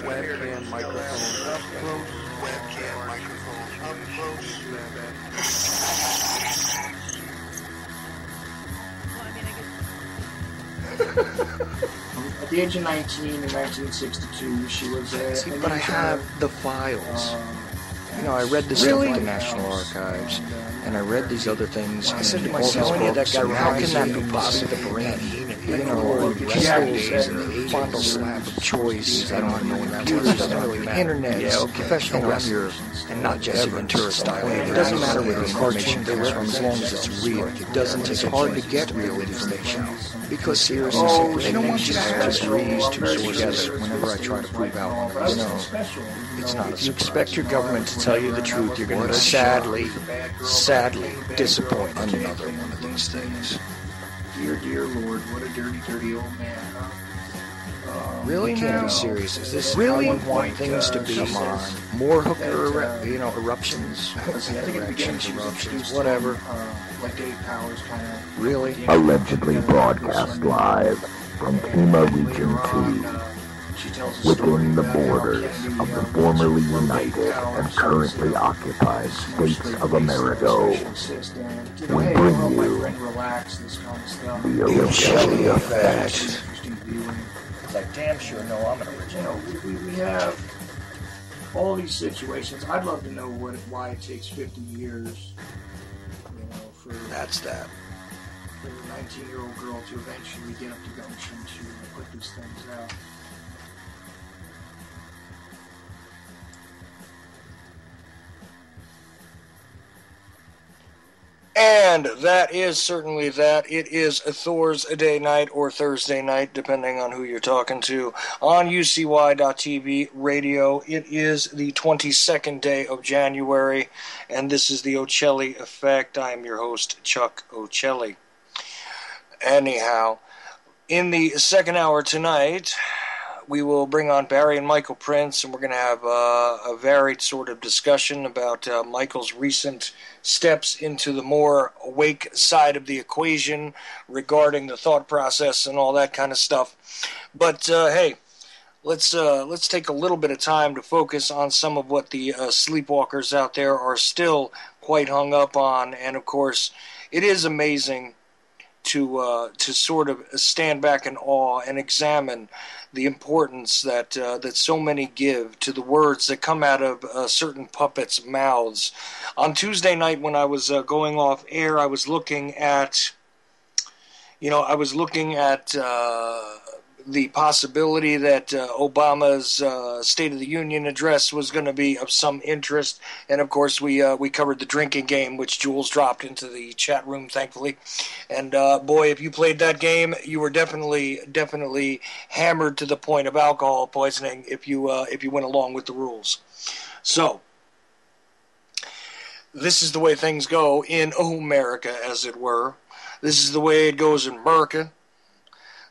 Webcam microphone up close. Webcam microphone up close. At the age of 19 in 1962, she was but I have the files. I read this stuff at the National Archives, and I read these other things. I said to myself, that guy, how can that be possible? Pistols and fondle slab of choice. I don't know when that was. It doesn't really matter. Internet, professional wrestlers, and not Jesse Ventura style. It doesn't matter where the information comes from as long as it's real. It's hard to get real information. Because seriously, they don't want you to have degrees to sources whenever I try to prove out. It's not. If you expect your government to tell you the truth, you're going to be sadly disappointed on another one of these things. Dear Lord, what a dirty old man, huh? Really? You can't be serious. Is this really how you want things to be? Come on. More hooker, eruptions? Eruptions, whatever. Like Dave Powers kind of... Really? Allegedly broadcast live from Pima Region 2. Within the borders of the formerly united and currently occupied states of America, we bring you the Ochelli Effect. It's like, damn sure, no, I'm an original. We have all these situations. I'd love to know why it takes 50 years, for a 19-year-old girl to eventually get up to gumption to put these things out. And that is certainly that. It is a Thursday night or Thursday night, depending on who you're talking to, on UCY.TV radio. It is the 22nd day of January, and this is the Ochelli Effect. I am your host, Chuck Ochelli. Anyhow, in the second hour tonight, we will bring on Barry and Michael Prince, and we're going to have a varied sort of discussion about Michael's recent steps into the more awake side of the equation regarding the thought process and all that kind of stuff. But hey, let's take a little bit of time to focus on some of what the sleepwalkers out there are still quite hung up on. And of course, it is amazing to sort of stand back in awe and examine the importance that so many give to the words that come out of certain puppets' mouths. On Tuesday night, when I was going off air, I was looking at, the possibility that Obama's State of the Union address was going to be of some interest, and of course we covered the drinking game, which Jules dropped into the chat room, thankfully. And boy, if you played that game, you were definitely hammered to the point of alcohol poisoning if you went along with the rules. So this is the way things go in America, as it were. This is the way it goes in America.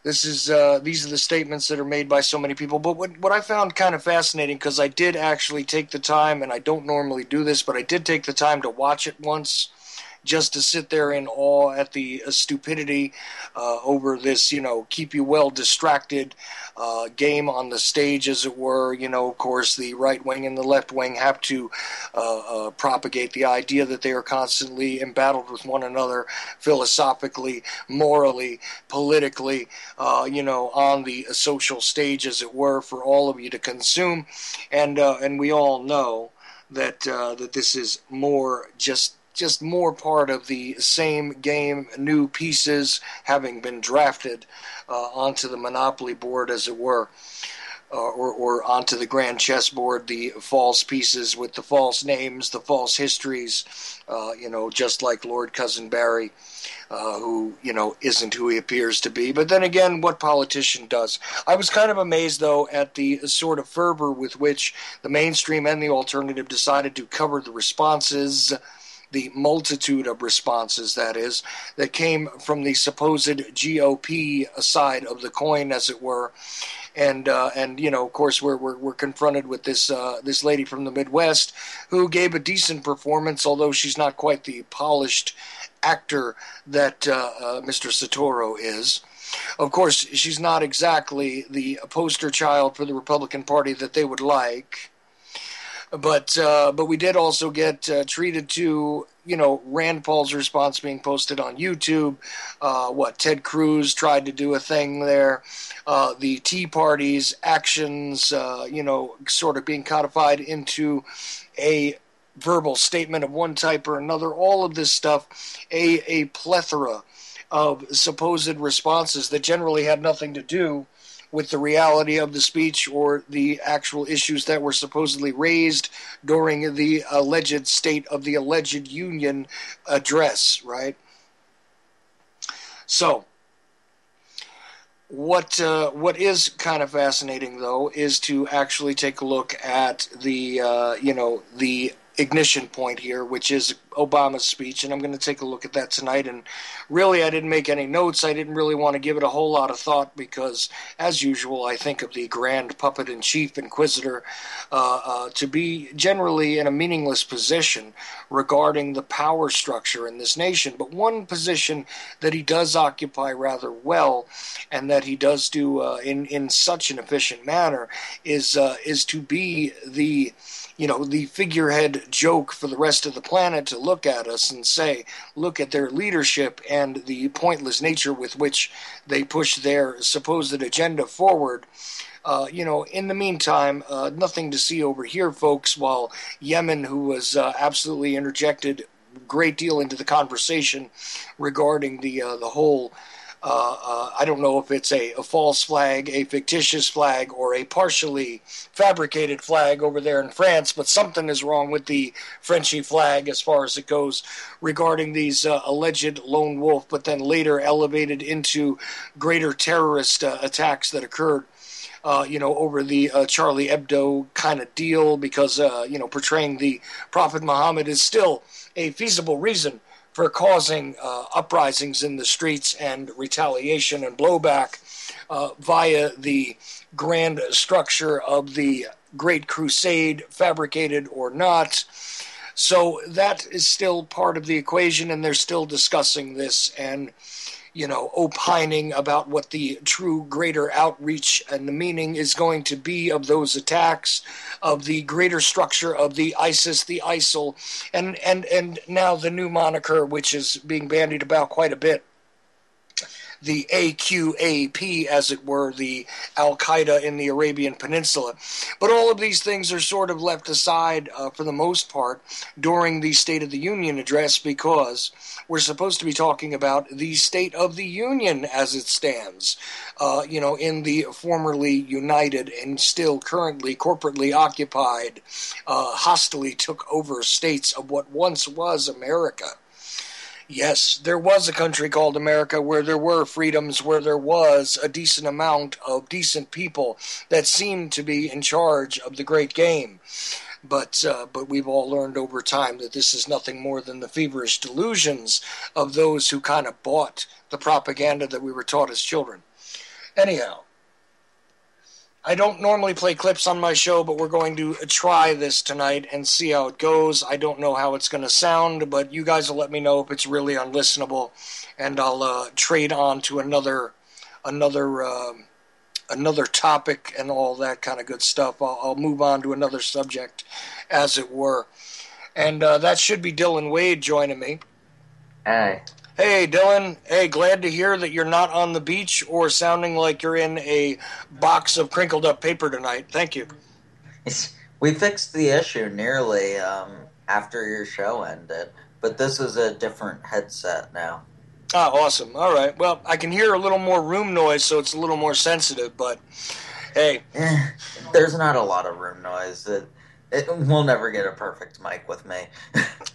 These are the statements that are made by so many people. But what I found kind of fascinating, because I did actually take the time, and I don't normally do this, but I did take the time to watch it once, just to sit there in awe at the stupidity over this, keep you well distracted game on the stage, as it were. Of course, the right wing and the left wing have to propagate the idea that they are constantly embattled with one another philosophically, morally, politically, on the social stage, as it were, for all of you to consume. And we all know that this is more just more part of the same game, new pieces having been drafted onto the Monopoly board, as it were, or onto the grand chessboard, the false pieces with the false names, the false histories, just like Lord Cousin Barry, who, isn't who he appears to be. But then again, what politician does? I was kind of amazed, though, at the sort of fervor with which the mainstream and the alternative decided to cover the responses, the multitude of responses, that is, that came from the supposed GOP side of the coin, as it were. And of course, we're confronted with this lady from the Midwest who gave a decent performance, although she's not quite the polished actor that Mr. Sotoro is. Of course, she's not exactly the poster child for the Republican Party that they would like. But we did also get treated to, Rand Paul's response being posted on YouTube. Ted Cruz tried to do a thing there. The Tea Party's actions, sort of being codified into a verbal statement of one type or another. All of this stuff, a plethora of supposed responses that generally had nothing to do with the reality of the speech or the actual issues that were supposedly raised during the alleged State of the Alleged Union address, right? So, what is kind of fascinating, though, is to actually take a look at the, the ignition point here, which is Obama's speech, and I'm going to take a look at that tonight. And really, I didn't make any notes. I didn't really want to give it a whole lot of thought because, as usual, I think of the grand puppet-in-chief inquisitor to be generally in a meaningless position regarding the power structure in this nation. But one position that he does occupy rather well, and that he does do in such an efficient manner, is to be the figurehead joke for the rest of the planet to look at us and say, look at their leadership and the pointless nature with which they push their supposed agenda forward. In the meantime, nothing to see over here, folks, while Yemen, who was absolutely interjected a great deal into the conversation regarding the whole I don't know if it's a false flag, a fictitious flag, or a partially fabricated flag over there in France, but something is wrong with the Frenchy flag as far as it goes regarding these alleged lone wolf, but then later elevated into greater terrorist attacks that occurred. Over the Charlie Hebdo kind of deal, because, portraying the Prophet Muhammad is still a feasible reason for causing uprisings in the streets and retaliation and blowback via the grand structure of the Great Crusade, fabricated or not. So that is still part of the equation, and they're still discussing this and, opining about what the true greater outreach and the meaning is going to be of those attacks, of the greater structure of the ISIS, the ISIL, and now the new moniker, which is being bandied about quite a bit, the AQAP, as it were, the Al-Qaeda in the Arabian Peninsula. But all of these things are sort of left aside for the most part during the State of the Union address, because we're supposed to be talking about the State of the Union as it stands, in the formerly united and still currently corporately occupied, hostily took over states of what once was America. Yes, there was a country called America where there were freedoms, where there was a decent amount of decent people that seemed to be in charge of the great game. But we've all learned over time that this is nothing more than the feverish delusions of those who kind of bought the propaganda that we were taught as children. Anyhow, I don't normally play clips on my show, but we're going to try this tonight and see how it goes. I don't know how it's going to sound, but you guys will let me know if it's really unlistenable, and I'll trade on to another topic and all that kind of good stuff. I'll move on to another subject, as it were. And that should be Dylan Wade joining me. Hey. Hey, Dylan. Hey, glad to hear that you're not on the beach or sounding like you're in a box of crinkled up paper tonight. Thank you. We fixed the issue nearly after your show ended, but this is a different headset now. Oh, awesome. All right. Well, I can hear a little more room noise, so it's a little more sensitive, but hey. There's not a lot of room noise. We'll never get a perfect mic with me.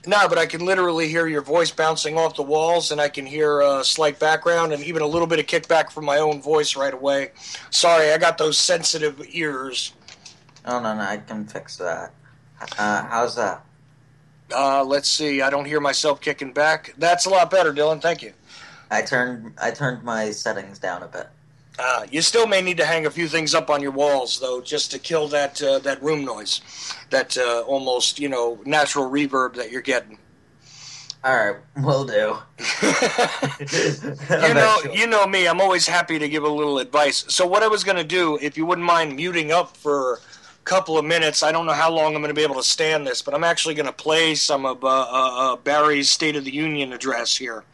No, but I can literally hear your voice bouncing off the walls, and I can hear a slight background and even a little bit of kickback from my own voice right away. Sorry, I got those sensitive ears. Oh, no, I can fix that. How's that? Let's see. I don't hear myself kicking back. That's a lot better, Dylan. Thank you. I turned my settings down a bit. You still may need to hang a few things up on your walls, though, just to kill that room noise, that almost, natural reverb that you're getting. All right, will do. You know me. I'm always happy to give a little advice. So what I was going to do, if you wouldn't mind muting up for a couple of minutes, I don't know how long I'm going to be able to stand this, but I'm actually going to play some of Barry's State of the Union address here.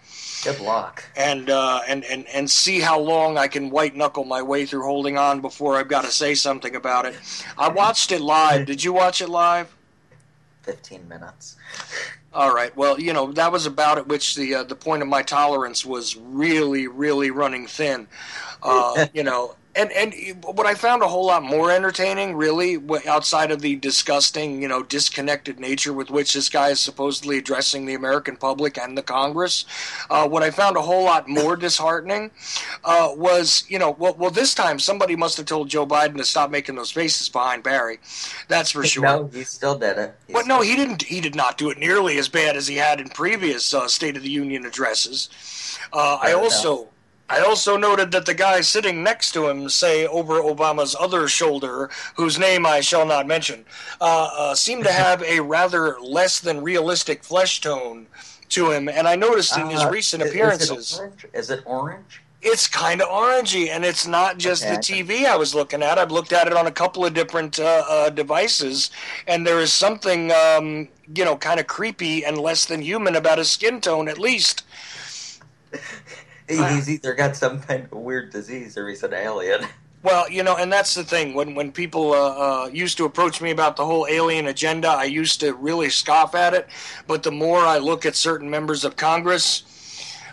Good luck. And see how long I can white knuckle my way through holding on before I've got to say something about it. I watched it live. Did you watch it live? 15 minutes. All right. Well, you know, that was about at which the point of my tolerance was really, really running thin. You know, and what I found a whole lot more entertaining, really, outside of the disgusting, you know, disconnected nature with which this guy is supposedly addressing the American public and the Congress, what I found a whole lot more disheartening was, you know, well, this time somebody must have told Joe Biden to stop making those faces behind Barry. That's for sure. No, he still did it. But no, he didn't. He did not do it nearly as bad as he had in previous State of the Union addresses. I also noted that the guy sitting next to him, say over Obama's other shoulder, whose name I shall not mention, seemed to have a rather less than realistic flesh tone to him. And I noticed in his recent appearances, is it orange? It's kind of orangey, and it's not just the TV I was looking at. I've looked at it on a couple of different devices, and there is something, you know, kind of creepy and less than human about his skin tone, at least. He's either got some kind of weird disease or he's an alien. Well, you know, and that's the thing. When people used to approach me about the whole alien agenda, I used to really scoff at it. But the more I look at certain members of Congress,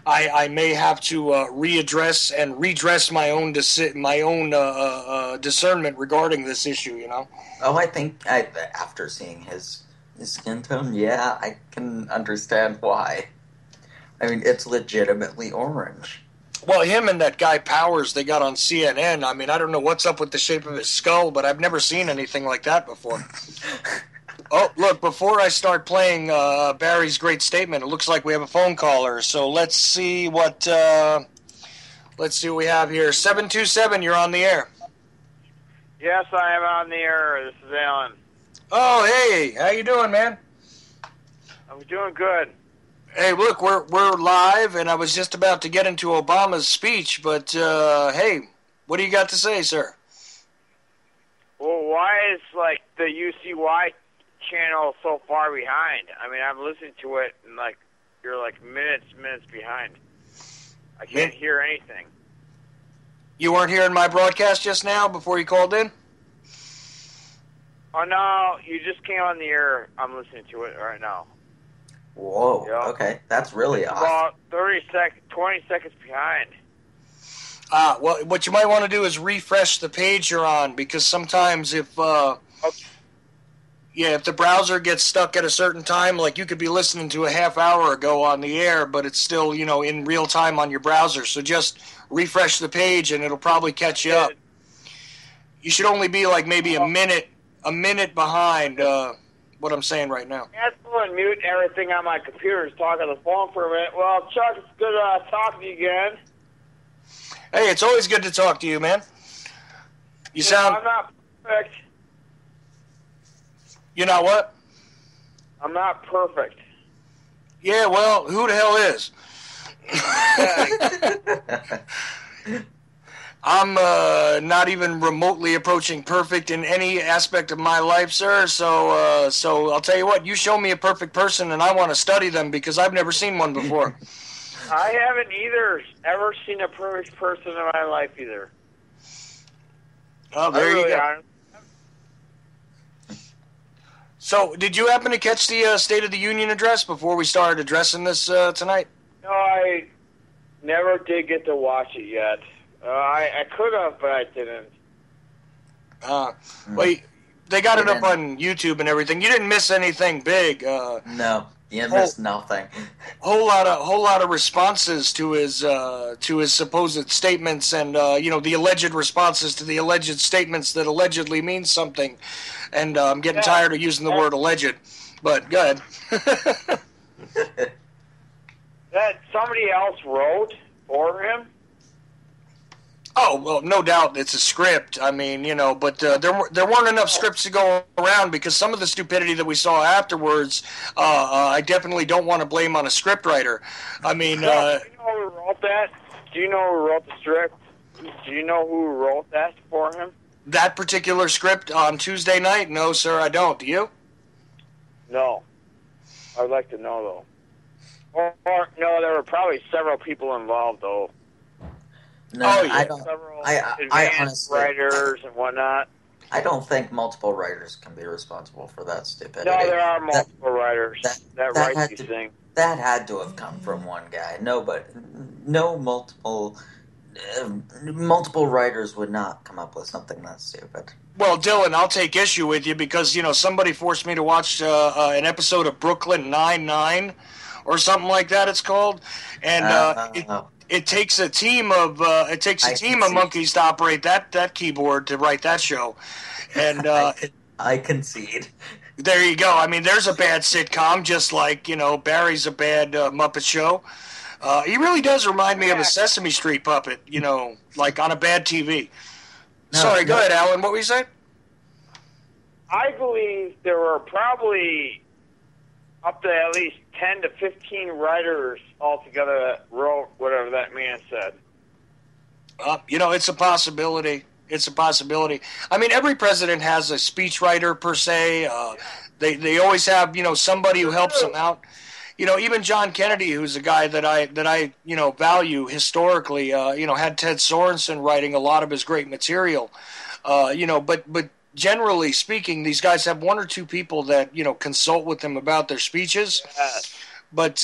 I may have to readdress and redress my own discernment regarding this issue, you know? Oh, I think after seeing his skin tone, yeah, I can understand why. I mean, it's legitimately orange. Well, him and that guy Powers they got on CNN, I mean, I don't know what's up with the shape of his skull, but I've never seen anything like that before. Oh, look, before I start playing Barry's great statement, it looks like we have a phone caller. So let's see what we have here. 727, you're on the air. Yes, I am on the air. This is Alan. Oh, hey, how you doing, man? I'm doing good. Hey, look, we're live, and I was just about to get into Obama's speech, but hey, what do you got to say, sir? Well, why is like the UCY channel so far behind? I mean, I'm listening to it, and like you're like minutes behind. I can't hear anything. You weren't hearing my broadcast just now before you called in? Oh no, you just came on the air. I'm listening to it right now. Whoa, yep. Okay, that's really awesome. About 20 seconds behind. Well, what you might want to do is refresh the page you're on, because sometimes if the browser gets stuck at a certain time, like you could be listening to a half hour ago on the air, but it's still, you know, in real time on your browser. So just refresh the page and it'll probably catch you up. You should only be like maybe a minute behind what I'm saying right now. Cancel and mute everything on my computer. Just talk on the phone for a minute. Well, Chuck, it's good talking to you again. Hey, it's always good to talk to you, man. You sound... I'm not perfect. You're not what? I'm not perfect. Yeah, well, who the hell is? I'm not even remotely approaching perfect in any aspect of my life, sir. So I'll tell you what, you show me a perfect person and I want to study them because I've never seen one before. I haven't ever seen a perfect person in my life either. Oh, there you go. So, did you happen to catch the State of the Union address before we started addressing this tonight? No, I never did get to watch it yet. I could have, but I didn't. Well, they got it up on YouTube and everything. You didn't miss anything big. No, you missed nothing. Whole lot of responses to his supposed statements, and the alleged responses to the alleged statements that allegedly mean something. And I'm getting tired of using the word alleged, but go ahead. That somebody else wrote for him? Oh, well, no doubt it's a script. I mean, but there weren't enough scripts to go around because some of the stupidity that we saw afterwards, I definitely don't want to blame on a scriptwriter. I mean, Do you know who wrote that? Do you know who wrote the script? Do you know who wrote that for him? that particular script on Tuesday night? No, sir, I don't. Do you? No. I'd like to know, though. Or no, there were probably several people involved, though. No, Oh, yeah. I don't. Several I advanced honestly, writers and whatnot. I don't think multiple writers can be responsible for that stupidity. No, there are multiple writers that write had these to, things. That had to have come from one guy. No multiple writers would not come up with something that stupid. Well, Dylan, I'll take issue with you because somebody forced me to watch an episode of Brooklyn Nine-Nine or something like that. It's called, and it takes a team of monkeys to operate that keyboard to write that show, and I concede. there you go. I mean, there's a bad sitcom, just like Barry's a bad Muppet Show. He really does remind me of a Sesame Street puppet, like on a bad TV. Sorry, go ahead, Alan. What were you saying? I believe there were probably up to at least 10 to 15 writers altogether that wrote whatever that man said. It's a possibility. It's a possibility. I mean, every president has a speechwriter per se. They always have somebody who helps them out. Even John Kennedy, who's a guy that I value historically, had Ted Sorensen writing a lot of his great material. But generally speaking, these guys have one or two people that consult with them about their speeches. Yes. But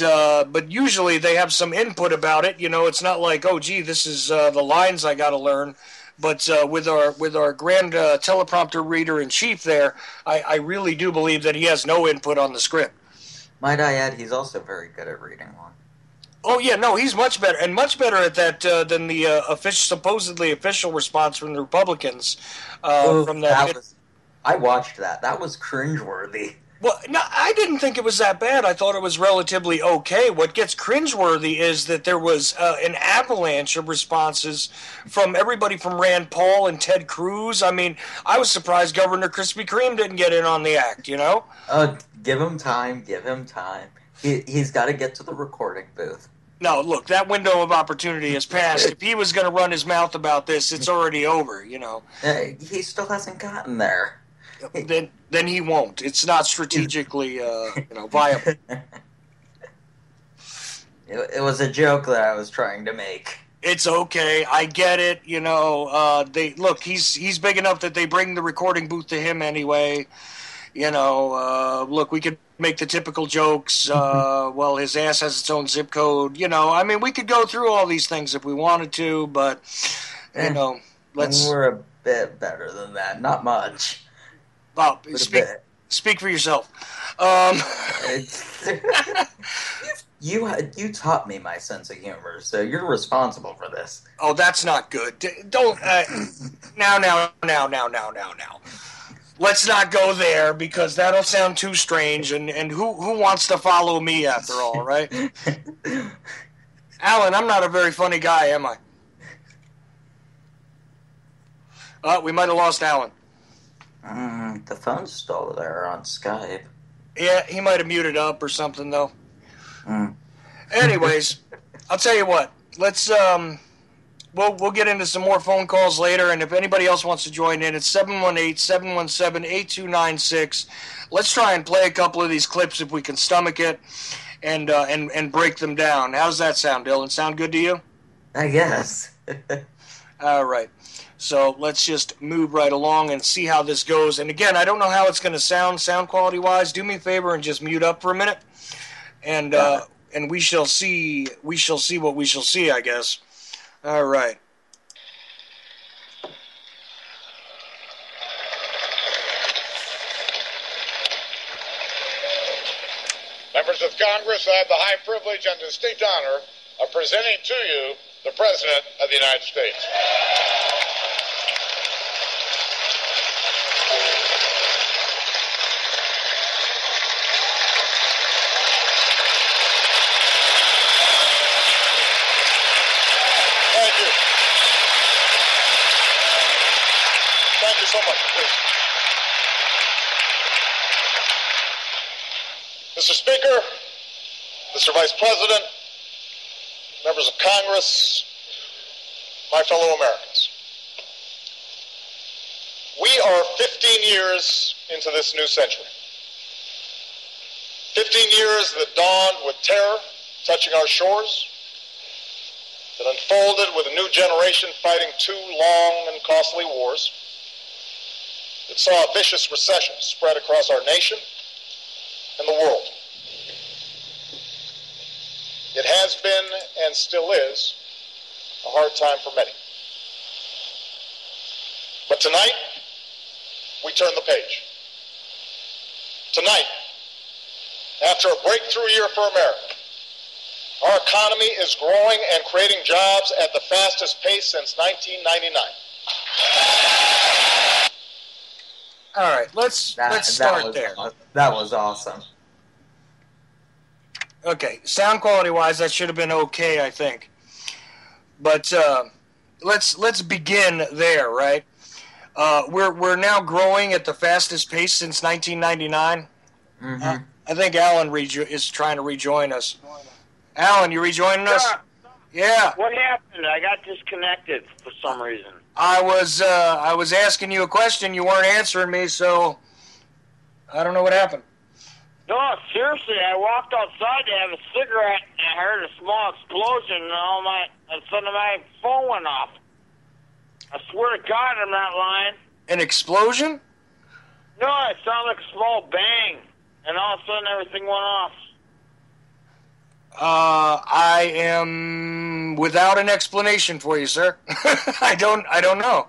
usually they have some input about it. It's not like, oh, gee, this is the lines I got to learn. But with our grand teleprompter reader in chief there, I really do believe that he has no input on the script. Might I add, he's also very good at reading one. Oh yeah, no, he's much better at that than the supposedly official response from the Republicans. From that, I watched that. That was cringeworthy. Well, no, I didn't think it was that bad. I thought it was relatively okay. What gets cringeworthy is that there was an avalanche of responses from everybody from Rand Paul and Ted Cruz. I mean, I was surprised Governor Krispy Kreme didn't get in on the act, Give him time. Give him time. He's got to get to the recording booth. No, look, that window of opportunity has passed. If he was going to run his mouth about this, it's already over, He still hasn't gotten there. Then he won't. It's not strategically, viable. It was a joke that I was trying to make. It's okay. I get it. He's big enough that they bring the recording booth to him anyway. Look, we could make the typical jokes. Well, his ass has its own zip code. I mean, we could go through all these things if we wanted to, but let's. We're a bit better than that. Not much. Well, speak for yourself. You taught me my sense of humor, so you're responsible for this. Oh, that's not good. Don't now. Let's not go there because that'll sound too strange. And who wants to follow me after all, right? Alan, I'm not a very funny guy, am I? We might have lost Alan. The phone's still there on Skype. Yeah, he might have muted up or something, though. Anyways, I'll tell you what. Let's we'll get into some more phone calls later, and if anybody else wants to join in, it's 718-717-8296. Let's try and play a couple of these clips if we can stomach it, and break them down. How's that sound, Dylan? Sound good to you? I guess. All right. So let's just move right along and see how this goes. And again, I don't know how it's going to sound quality-wise. Do me a favor and just mute up for a minute, and we shall see. We shall see what we shall see, I guess. All right. Members of Congress, I have the high privilege and distinct honor of presenting to you the President of the United States. Thank you. you so much. Please. Mr. Speaker, Mr. Vice President, members of Congress, my fellow Americans. We are 15 years into this new century. 15 years that dawned with terror touching our shores, that unfolded with a new generation fighting two long and costly wars, that saw a vicious recession spread across our nation and the world. It has been and still is a hard time for many. But tonight, we turn the page. Tonight, after a breakthrough year for America, our economy is growing and creating jobs at the fastest pace since 1999. All right, let's start there. That was awesome. Okay, sound quality wise, that should have been okay, I think. But let's begin there, right? We're now growing at the fastest pace since 1999. Mm-hmm. I think Alan is trying to rejoin us. Alan, you rejoining us? Yeah. What happened? I got disconnected for some reason. I was asking you a question. You weren't answering me, so I don't know what happened. No, seriously, I walked outside to have a cigarette, and I heard a small explosion, and all of a sudden my phone went off. I swear to God, I'm not lying. An explosion? No, it sounded like a small bang, and all of a sudden everything went off. I am without an explanation for you, sir. I don't know.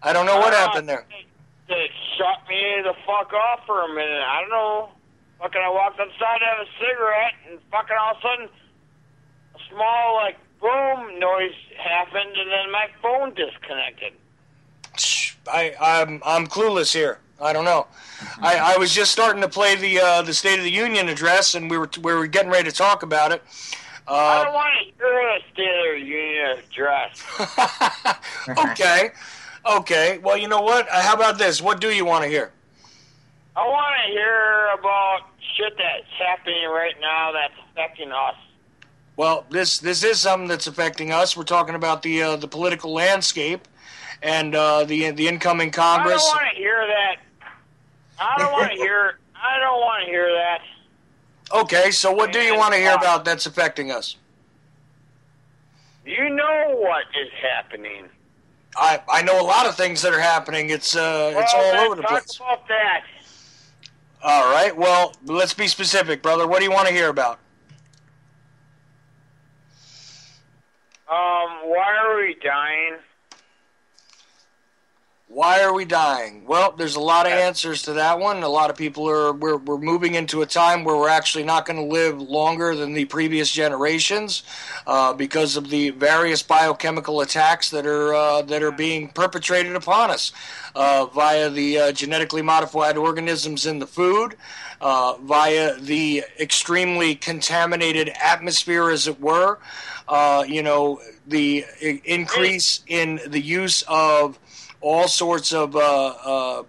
I don't know what happened there. It shut me the fuck off for a minute. I don't know. Fucking, I walked outside to have a cigarette, and fucking all of a sudden, a small, like, boom noise happened, and then my phone disconnected. I'm clueless here. I don't know. I was just starting to play the State of the Union address, and we were getting ready to talk about it. I don't want to hear the State of the Union address. Okay. Well, you know what? How about this? What do you want to hear? I want to hear about shit that's happening right now that's affecting us. Well, this is something that's affecting us. We're talking about the political landscape and the incoming Congress. I don't want to hear that. I don't want to hear that. Okay, so what do you want to hear about that's affecting us? You know what is happening. I know a lot of things that are happening. It's all over the place. Talk about that. All right. Well, let's be specific, brother. What do you want to hear about? Why are we dying? Why are we dying? Well, there's a lot of answers to that one. A lot of people we're moving into a time where we're actually not going to live longer than the previous generations because of the various biochemical attacks that are being perpetrated upon us via the genetically modified organisms in the food, via the extremely contaminated atmosphere, as it were. The increase in the use of all sorts of, the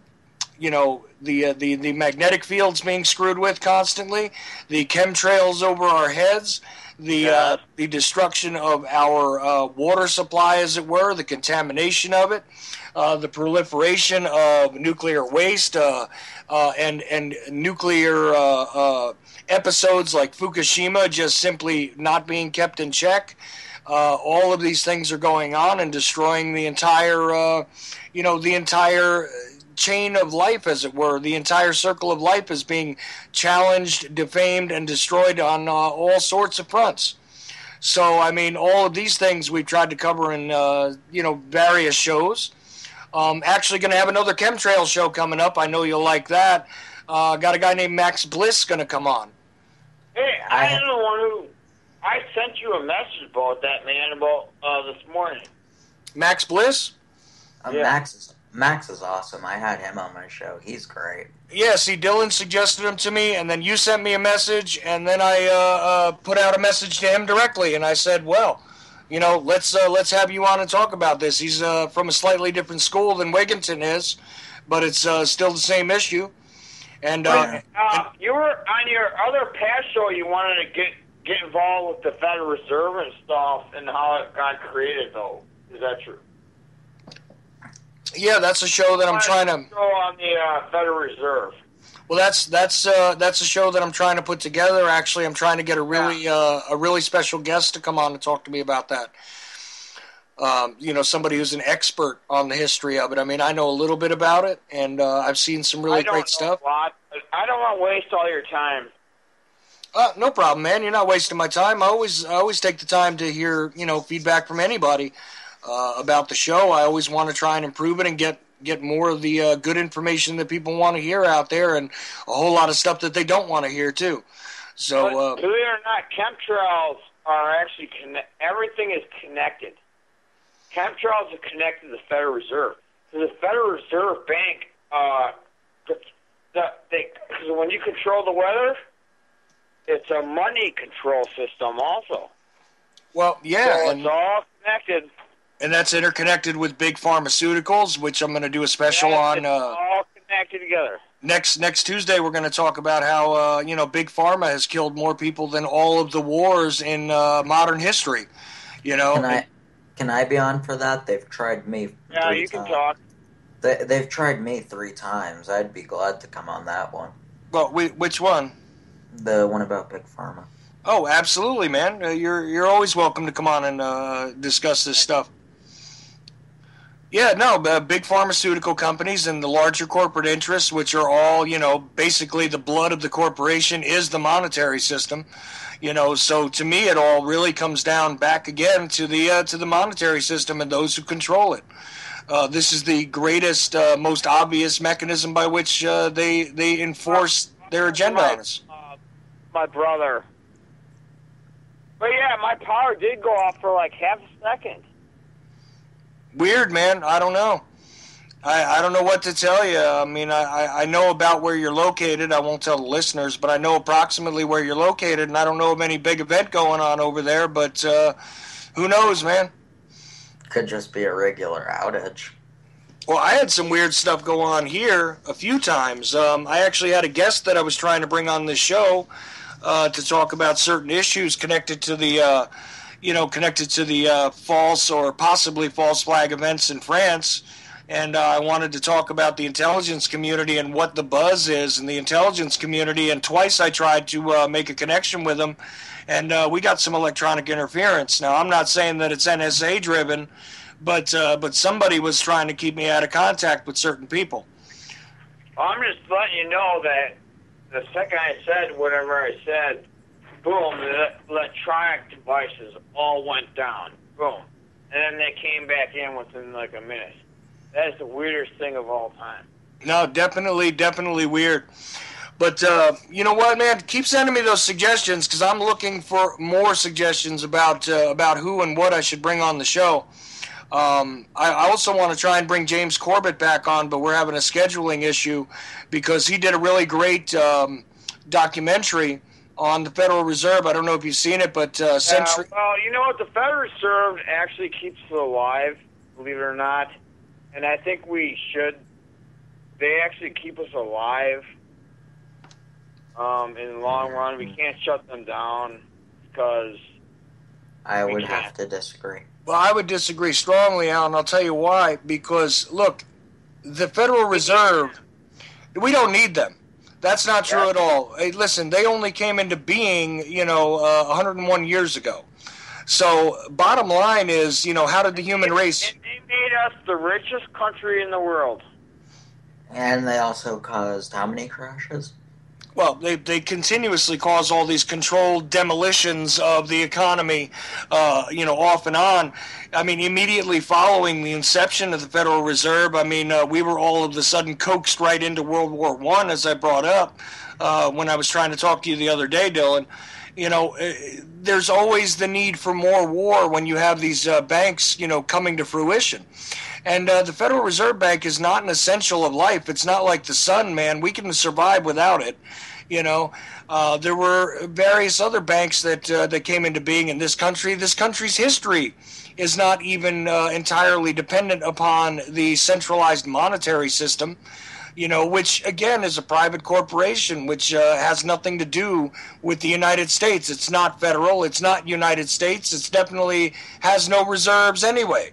magnetic fields being screwed with constantly, the chemtrails over our heads, the destruction of our water supply, as it were, the contamination of it, the proliferation of nuclear waste and nuclear episodes like Fukushima just simply not being kept in check. All of these things are going on and destroying the entire chain of life, as it were. The entire circle of life is being challenged, defamed, and destroyed on all sorts of fronts. So, I mean, all of these things we've tried to cover in, various shows. Actually going to have another chemtrail show coming up. I know you'll like that. Got a guy named Max Bliss going to come on. Hey, I am the one who... I sent you a message about that, man, this morning. Max Bliss? Yeah. Max is awesome. I had him on my show. He's great. Yeah, see, Dylan suggested him to me, and then you sent me a message, and then I put out a message to him directly, and I said, well, let's have you on and talk about this. He's from a slightly different school than Wigginton is, but it's still the same issue. And you were on your other past show. You wanted to get involved with the Federal Reserve and stuff, and how it got created. Though, is that true? Yeah, that's a show that I'm trying to. Show on the Federal Reserve. Well, that's a show that I'm trying to put together. Actually, I'm trying to get a really special guest to come on and talk to me about that. Somebody who's an expert on the history of it. I mean, I know a little bit about it, and I've seen some really great stuff. I don't want to waste all your time. No problem, man. You're not wasting my time. I always take the time to hear, feedback from anybody about the show. I always want to try and improve it and get more of the good information that people want to hear out there, and a whole lot of stuff that they don't want to hear too. So, believe it or not, chemtrails are actually everything is connected. Chemtrails are connected to the Federal Reserve. The Federal Reserve Bank, because when you control the weather, it's a money control system also. Well, yeah. So it's all connected. And that's interconnected with big pharmaceuticals, which I'm going to do a special on. It's all connected together. Next Tuesday, we're going to talk about how, Big Pharma has killed more people than all of the wars in modern history. Can I be on for that? They've tried me 3 Yeah, you can talk. They've tried me 3 times. I'd be glad to come on that one. Well, which one? The one about Big Pharma. Oh, absolutely, man. You're always welcome to come on and discuss this stuff. Yeah, no, big pharmaceutical companies and the larger corporate interests, which are all, basically the blood of the corporation is the monetary system. So to me, it all really comes down back again to the monetary system and those who control it. This is the greatest, most obvious mechanism by which they enforce their agenda on us. My brother. But yeah, my power did go off for like half a second. Weird, man. I don't know. I don't know what to tell you. I mean, I know about where you're located. I won't tell the listeners, but I know approximately where you're located, and I don't know of any big event going on over there, but who knows, man? Could just be a regular outage. Well, I had some weird stuff go on here a few times. I actually had a guest that I was trying to bring on this show to talk about certain issues connected to the false or possibly false flag events in France. And I wanted to talk about the intelligence community and what the buzz is in the intelligence community. And twice I tried to make a connection with them, and we got some electronic interference. Now, I'm not saying that it's NSA driven, but somebody was trying to keep me out of contact with certain people. Well, I'm just letting you know that the second I said whatever I said, boom, the electronic devices all went down. Boom. And then they came back in within like a minute. That is the weirdest thing of all time. No, definitely weird. But you know what, man? Keep sending me those suggestions, because I'm looking for more suggestions about who and what I should bring on the show. I also want to try and bring James Corbett back on, but we're having a scheduling issue because he did a really great documentary on the Federal Reserve. I don't know if you've seen it, but Century... well, you know what? The Federal Reserve actually keeps us alive, believe it or not. And I think we should. They actually keep us alive in the long run. We can't shut them down because... I would have to disagree. Well, I would disagree strongly, Al, and I'll tell you why. Because, look, the Federal Reserve, we don't need them. That's not true at all. Hey, listen, they only came into being, 101 years ago. So, bottom line is, how did the human race... They made us the richest country in the world. And they also caused how many crashes? Well, they continuously cause all these controlled demolitions of the economy, off and on. I mean, immediately following the inception of the Federal Reserve, we were all of a sudden coaxed right into World War I, as I brought up when I was trying to talk to you the other day, Dylan. There's always the need for more war when you have these banks, coming to fruition. And the Federal Reserve Bank is not an essential of life. It's not like the sun, man. We can survive without it. There were various other banks that came into being in this country. This country's history is not even entirely dependent upon the centralized monetary system, which, again, is a private corporation, which has nothing to do with the United States. It's not federal. It's not United States. It's definitely has no reserves anyway.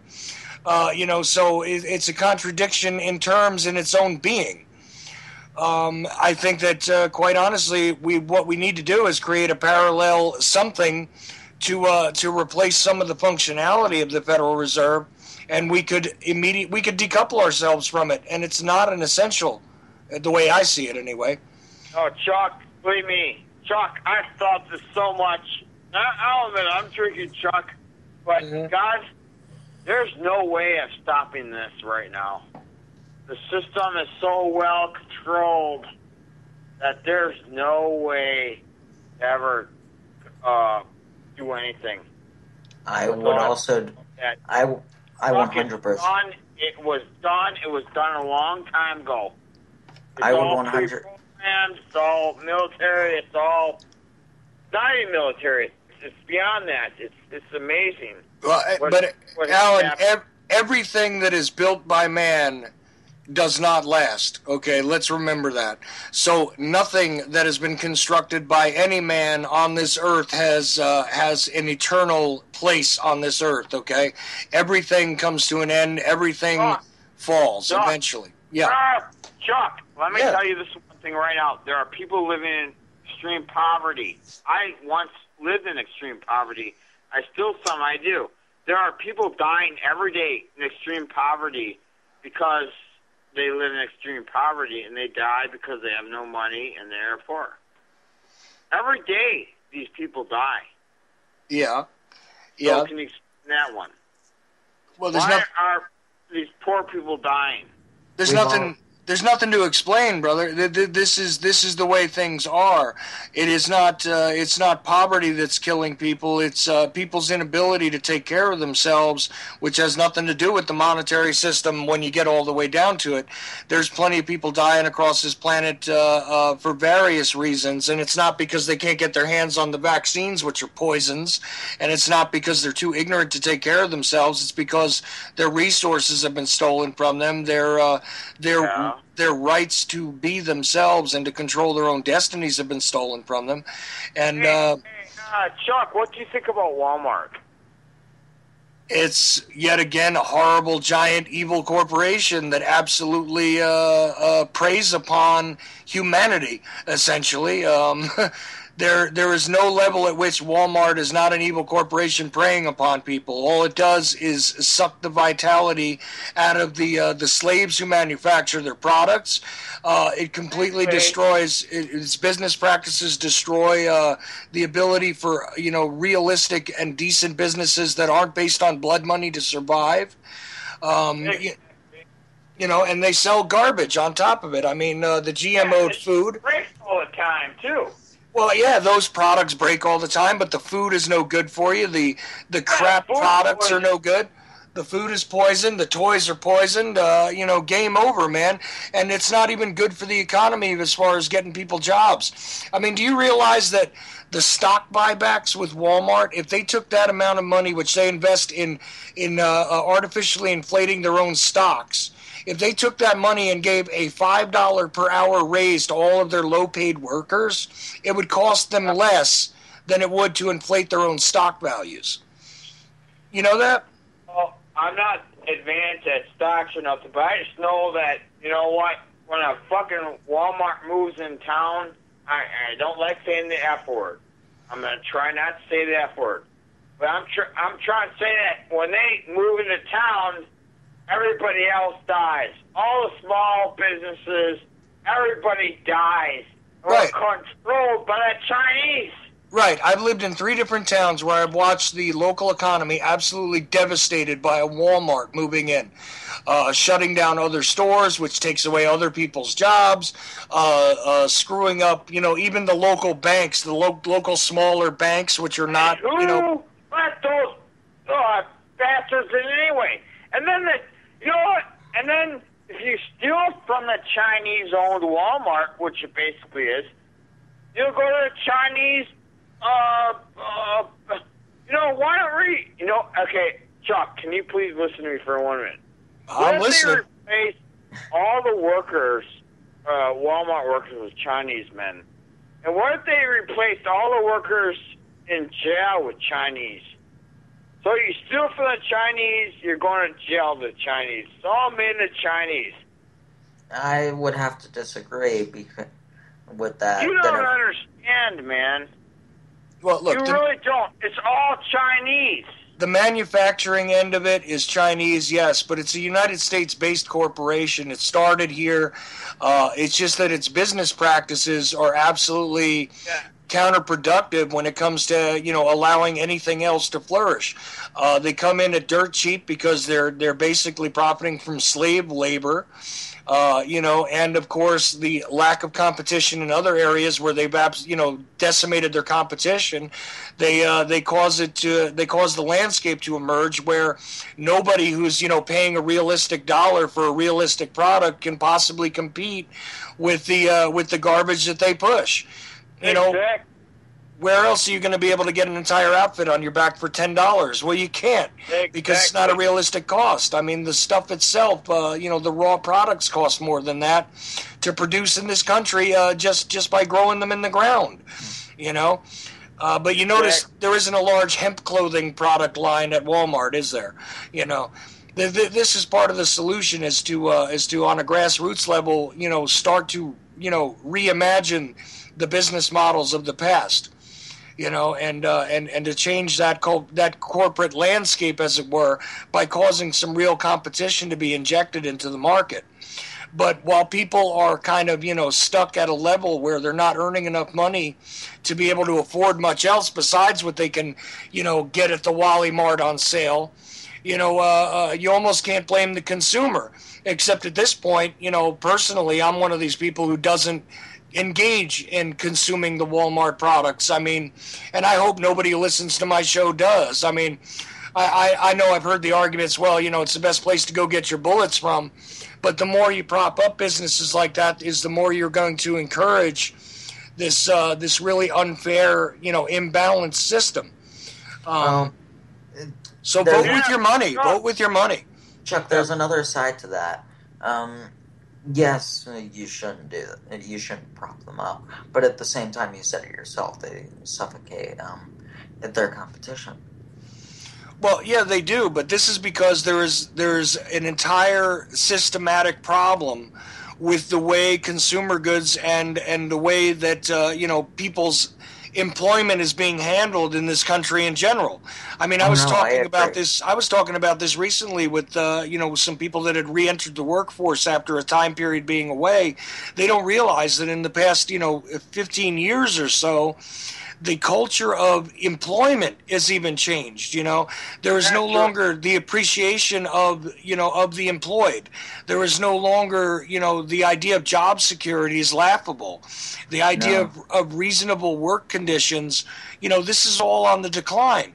So it's a contradiction in terms in its own being. I think that, quite honestly, what we need to do is create a parallel something to replace some of the functionality of the Federal Reserve, and we could decouple ourselves from it, and it's not an essential, the way I see it anyway. Oh, Chuck, believe me, Chuck, I've thought this so much. I'll admit I'm drinking, Chuck, but God, there's no way of stopping this right now. The system is so well controlled that there's no way to ever do anything. I would also. I 100%. It was done. It was done a long time ago. It's I would all 100. Pre-programmed, it's all military. It's all not even military. It's beyond that. It's amazing. Well, but Alan, everything that is built by man does not last. Okay, let's remember that. So nothing that has been constructed by any man on this earth has an eternal place on this earth. Okay, everything comes to an end. Everything falls eventually. Yeah. Chuck, let me tell you this one thing right now. There are people living in extreme poverty. I once lived in extreme poverty. I do. There are people dying every day in extreme poverty because they live in extreme poverty, and they die because they have no money and they're poor. Every day, these people die. Yeah. So can you explain that one? Well, Why are these poor people dying? There's nothing. There's nothing to explain, brother. This is the way things are. It is not. It's not poverty that's killing people. It's people's inability to take care of themselves, which has nothing to do with the monetary system. When you get all the way down to it, there's plenty of people dying across this planet for various reasons, and it's not because they can't get their hands on the vaccines, which are poisons, and it's not because they're too ignorant to take care of themselves. It's because their resources have been stolen from them. Their rights to be themselves and to control their own destinies have been stolen from them. And Chuck, what do you think about Walmart? It's yet again a horrible, giant, evil corporation that absolutely preys upon humanity, essentially. There is no level at which Walmart is not an evil corporation preying upon people. All it does is suck the vitality out of the slaves who manufacture their products. It completely destroys its business practices. Destroy the ability for realistic and decent businesses that aren't based on blood money to survive. And they sell garbage on top of it. I mean, the GMO'd food breaks all the time too. Well, yeah, those products break all the time, but the food is no good for you. The crap products are no good. The food is poisoned. The toys are poisoned. Game over, man. And it's not even good for the economy as far as getting people jobs. I mean, do you realize that the stock buybacks with Walmart, if they took that amount of money, which they invest in artificially inflating their own stocks, if they took that money and gave a $5 per hour raise to all of their low-paid workers, it would cost them less than it would to inflate their own stock values. You know that? Well, I'm not advanced at stocks or nothing, but I just know that, you know what, when a fucking Walmart moves in town, I don't like saying the F word. I'm going to try not to say the F word. But I'm trying to say that when they move into town, everybody else dies. All the small businesses, everybody dies. Right. We're controlled by the Chinese. Right. I've lived in 3 different towns where I've watched the local economy absolutely devastated by a Walmart moving in, shutting down other stores, which takes away other people's jobs, screwing up, even the local banks, the local smaller banks, which are not, Who let those bastards in anyway? And then You know what? And then if you steal from the Chinese-owned Walmart, which it basically is, you'll go to the Chinese. Why don't we? Okay, Chuck, can you please listen to me for 1 minute? I'm listening. They replace all the workers, Walmart workers, with Chinese men? And what if they replaced all the workers in jail with Chinese? So you steal from the Chinese, you're going to jail with the Chinese. It's all made in the Chinese. I would have to disagree with that. You don't understand, man. Well, look, you really don't. It's all Chinese. The manufacturing end of it is Chinese, yes, but it's a United States-based corporation. It started here. It's just that its business practices are absolutely counterproductive when it comes to allowing anything else to flourish. They come in at dirt cheap because they're basically profiting from slave labor. And of course the lack of competition in other areas where they've decimated their competition, they cause the landscape to emerge where nobody who's paying a realistic dollar for a realistic product can possibly compete with the garbage that they push. Exactly. Where else are you going to be able to get an entire outfit on your back for $10? Well, you can't because it's not a realistic cost. I mean, the stuff itself, the raw products cost more than that to produce in this country just by growing them in the ground, But you notice there isn't a large hemp clothing product line at Walmart, is there? This is part of the solution is to on a grassroots level, start to reimagine the business models of the past. And to change that corporate landscape, as it were, by causing some real competition to be injected into the market. But while people are kind of, stuck at a level where they're not earning enough money to be able to afford much else besides what they can, get at the Wally Mart on sale, you almost can't blame the consumer. Except at this point, personally, I'm one of these people who doesn't engage in consuming the Walmart products. I mean, and I hope nobody who listens to my show does. I mean, I know I've heard the arguments, well, it's the best place to go get your bullets from. But the more you prop up businesses like that is the more you're going to encourage this really unfair, imbalanced system. So vote with your money. Vote with your money. Chuck, there's another side to that. Yes, you shouldn't do that. You shouldn't prop them up. But at the same time, you said it yourself, they suffocate their competition. Well, yeah, they do, but this is because there's an entire systematic problem with the way consumer goods and the way that people's employment is being handled in this country in general. I mean, I was talking about this recently with some people that had re-entered the workforce after a time period being away. They don't realize that in the past 15 years or so, the culture of employment has even changed. There is no longer the appreciation of the employed. There is no longer the idea of job security is laughable. The idea of reasonable work conditions, this is all on the decline.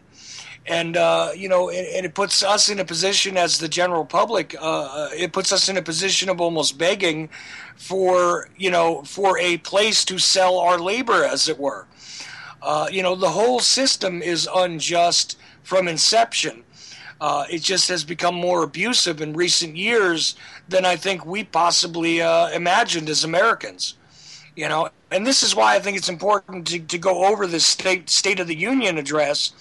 And and it puts us in a position as the general public. It puts us in a position of almost begging for a place to sell our labor, as it were. The whole system is unjust from inception. It just has become more abusive in recent years than I think we possibly imagined as Americans. And this is why I think it's important to go over this State of the Union address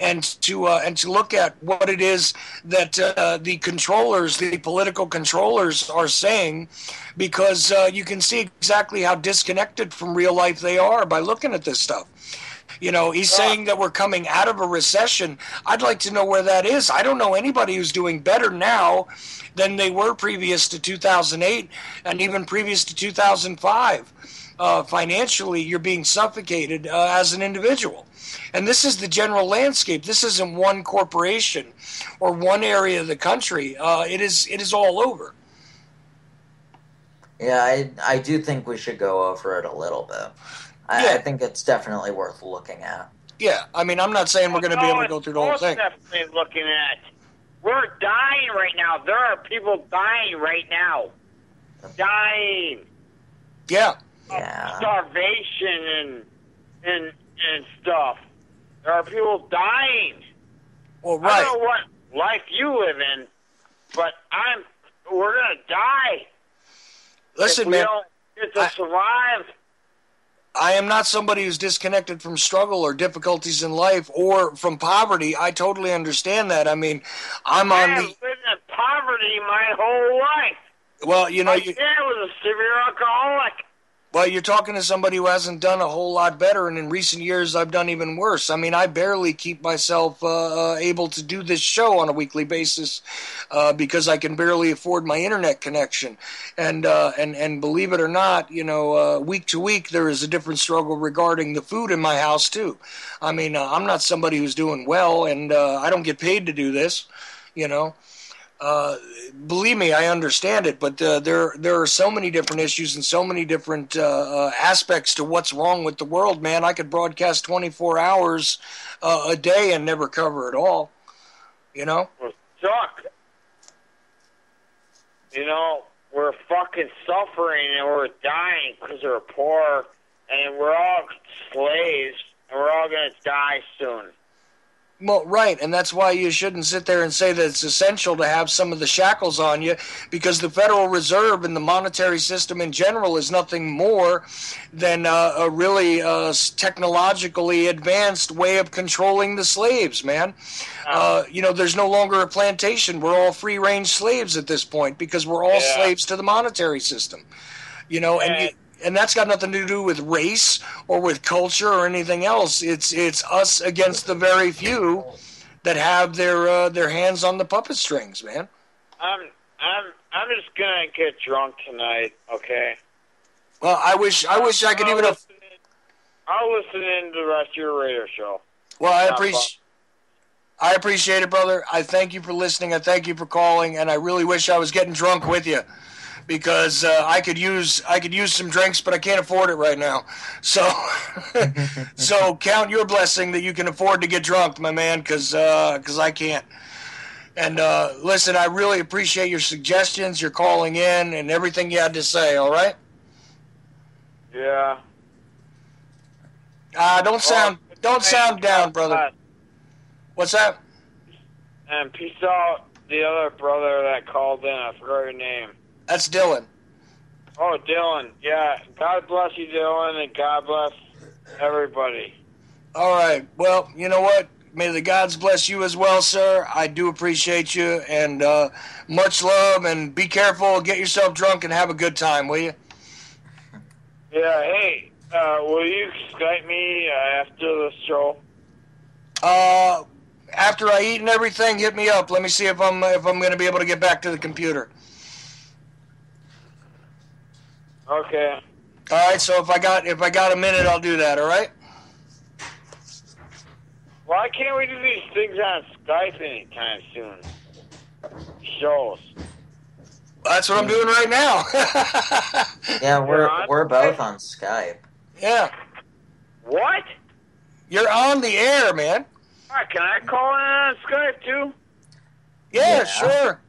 and to look at what it is that the political controllers are saying, because you can see exactly how disconnected from real life they are by looking at this stuff. He's saying that we're coming out of a recession. I'd like to know where that is. I don't know anybody who's doing better now than they were previous to 2008 and even previous to 2005. Financially, you're being suffocated as an individual. And this is the general landscape. This isn't one corporation or one area of the country. It is all over. Yeah, I do think we should go over it a little bit. I think it's definitely worth looking at. Yeah, I mean, I'm not saying we're going to be able to go through the whole thing. Definitely looking at. We're dying right now. There are people dying right now. Dying. Yeah. Yeah. Starvation and stuff. There are people dying. Well, I right. don't know what life you live in, but we're gonna die. Listen, if we man. don't get to survive. I am not somebody who's disconnected from struggle or difficulties in life or from poverty. I totally understand that. I mean, I have lived in poverty my whole life. Well, you know, My dad was a severe alcoholic. Well, you're talking to somebody who hasn't done a whole lot better, and in recent years, I've done even worse. I mean, I barely keep myself able to do this show on a weekly basis because I can barely afford my internet connection. And believe it or not, you know, week to week, there is a different struggle regarding the food in my house, too. I mean, I'm not somebody who's doing well, and I don't get paid to do this, you know. Believe me, I understand it, but there are so many different issues and so many different aspects to what's wrong with the world, man. I could broadcast 24 hours a day and never cover it all, you know? We're stuck. You know, we're fucking suffering and we're dying because we're poor and we're all slaves and we're all going to die soon. Well, right, and that's why you shouldn't sit there and say that it's essential to have some of the shackles on you, because the Federal Reserve and the monetary system in general is nothing more than a really technologically advanced way of controlling the slaves, man. You know, there's no longer a plantation. We're all free-range slaves at this point because we're all slaves to the monetary system. You know, and that's got nothing to do with race or with culture or anything else. It's us against the very few that have their hands on the puppet strings, man. I'm just gonna get drunk tonight, okay? Well, I wish I could even. I'll listen in to the rest of your radio show. Well, I appreciate it, brother. I thank you for listening. I thank you for calling, and I really wish I was getting drunk with you. Because I could use some drinks, but I can't afford it right now. So, so count your blessing that you can afford to get drunk, my man, because I can't. And listen, I really appreciate your suggestions, your calling in, and everything you had to say. All right? Yeah. Don't sound down, brother. What's that? And peace out, the other brother that called in. I forgot your name. That's Dylan. Oh, Dylan. Yeah. God bless you, Dylan, and God bless everybody. All right. Well, you know what? May the gods bless you as well, sir. I do appreciate you, and much love, and be careful. Get yourself drunk and have a good time, will you? Yeah. Hey, will you Skype me after the show? After I eat and everything, hit me up. Let me see if I'm going to be able to get back to the computer. Okay. All right, so if I got a minute, I'll do that. All right. Why can't we do these things on Skype anytime soon? Shows. That's what I'm doing right now. Yeah, we're both on Skype. Yeah. What? You're on the air, man. All right, can I call in on Skype too? Yeah, sure.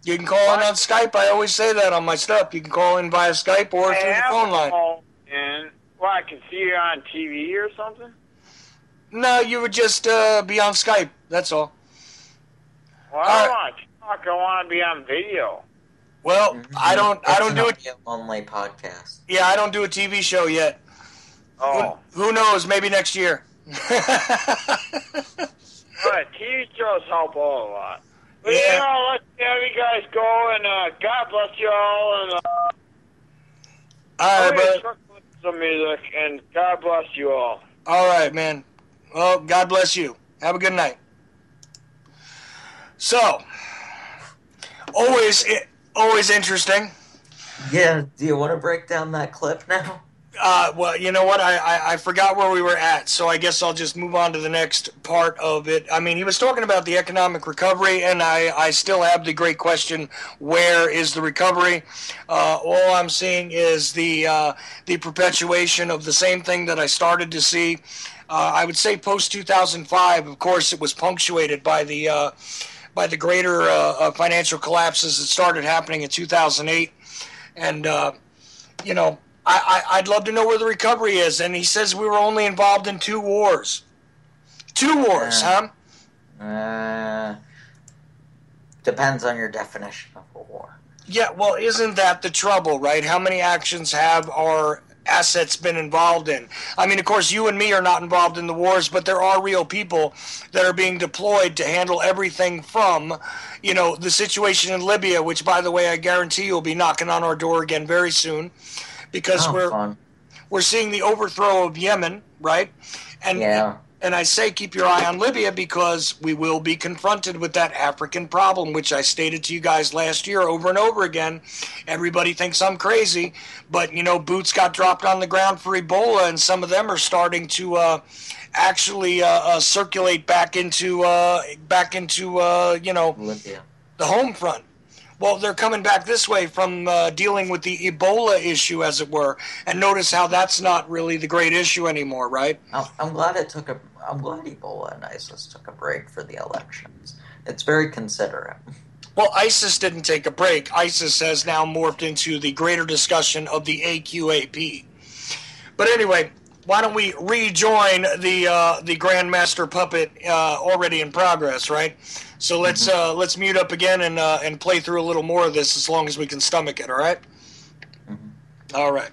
You can call in on Skype. I always say that on my stuff. You can call in via Skype or through the phone line. And I can see you on TV or something? No, you would just be on Skype. That's all. Well, I don't want to talk. I want to be on video. Well, I don't do it. Only podcast. Yeah, I don't do a TV show yet. Oh. Who knows? Maybe next year. All right, TV shows help all a lot. But, Yeah. you know, let's have you guys go, and God bless you all, and All right, listen brother. to some music, and God bless you all. All right, man. Well, God bless you. Have a good night. So, always interesting. Yeah, do you want to break down that clip now? Well, you know what? I forgot where we were at, so I guess I'll just move on to the next part of it. I mean, he was talking about the economic recovery, and I still have the great question: where is the recovery? All I'm seeing is the perpetuation of the same thing that I started to see. I would say post 2005. Of course, it was punctuated by the greater financial collapses that started happening in 2008, and you know, I'd love to know where the recovery is. And he says we were only involved in 2 wars. 2 wars, huh? Depends on your definition of a war. Yeah, well, isn't that the trouble, right? How many actions have our assets been involved in? I mean, of course, you and me are not involved in the wars, but there are real people that are being deployed to handle everything from, the situation in Libya, which, by the way, I guarantee you will be knocking on our door again very soon. Because we're seeing the overthrow of Yemen, right? And I say keep your eye on Libya because we will be confronted with that African problem, which I stated to you guys last year over and over again. Everybody thinks I'm crazy, but boots got dropped on the ground for Ebola, and some of them are starting to actually circulate back into Libya, the home front. Well, they're coming back this way from dealing with the Ebola issue, as it were. And notice how that's not really the great issue anymore, right? I'm glad Ebola and ISIS took a break for the elections. It's very considerate. Well, ISIS didn't take a break. ISIS has now morphed into the greater discussion of the AQAP. But anyway, why don't we rejoin the Grandmaster puppet already in progress, right? So let's mute up again and play through a little more of this as long as we can stomach it. All right. Mm-hmm. All right.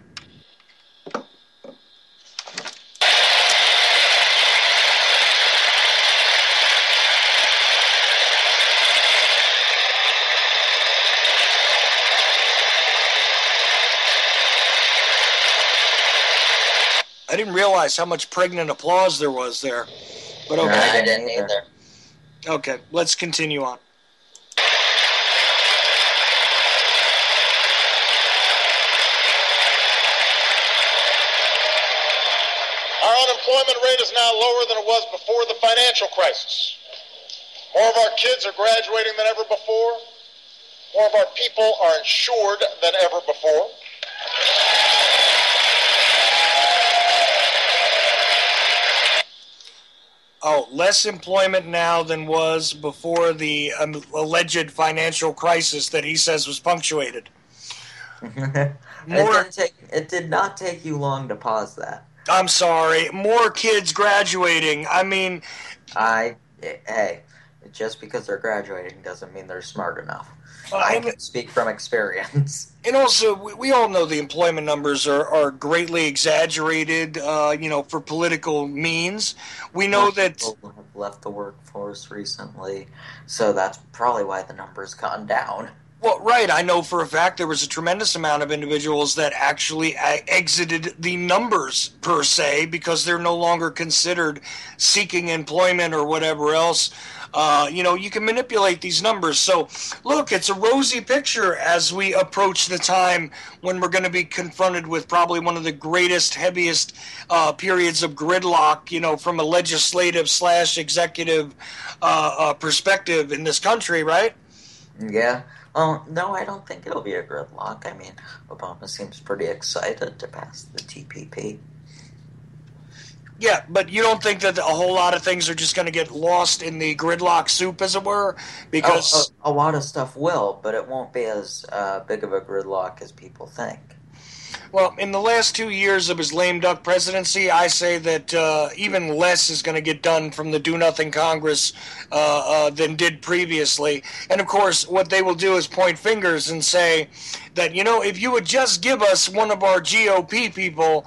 I didn't realize how much pregnant applause there was there. But okay. No, I didn't either. Okay, let's continue on. Our unemployment rate is now lower than it was before the financial crisis. More of our kids are graduating than ever before. More of our people are insured than ever before. Oh, less employment now than was before the alleged financial crisis that he says was punctuated. It did not take you long to pause that. I'm sorry. More kids graduating. I mean... Hey, just because they're graduating doesn't mean they're smart enough. I can speak from experience. And also, we all know the employment numbers are greatly exaggerated, for political means. We know that people have left the workforce recently, so that's probably why the number's gone down. Well, right. I know for a fact there was a tremendous amount of individuals that actually exited the numbers, per se, because they're no longer considered seeking employment or whatever else. You can manipulate these numbers. So, look, it's a rosy picture as we approach the time when we're going to be confronted with probably one of the greatest, heaviest periods of gridlock, from a legislative/executive perspective in this country, right? Yeah. Well, no, I don't think it'll be a gridlock. I mean, Obama seems pretty excited to pass the TPP. Yeah, but you don't think that a whole lot of things are just going to get lost in the gridlock soup, as it were? Because a lot of stuff will, but it won't be as big of a gridlock as people think. Well, in the last 2 years of his lame duck presidency, I say that even less is going to get done from the do-nothing Congress than did previously. And, of course, what they will do is point fingers and say that, if you would just give us one of our GOP people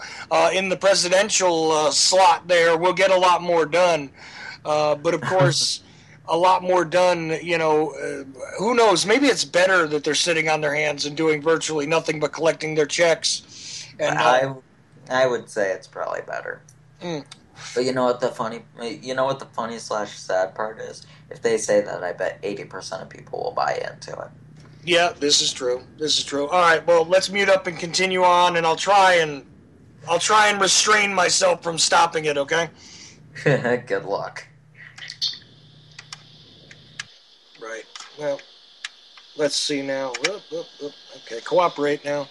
in the presidential slot there, we'll get a lot more done. But, of course... a lot more done, who knows? Maybe it's better that they're sitting on their hands and doing virtually nothing but collecting their checks. And I would say it's probably better. But you know what the funny / sad part is? If they say that, I bet 80% of people will buy into it. Yeah, this is true. All right, well, let's mute up and continue on, and I'll try and I'll try and restrain myself from stopping it, okay? Good luck. Right. Well, let's see now. Okay, cooperate now.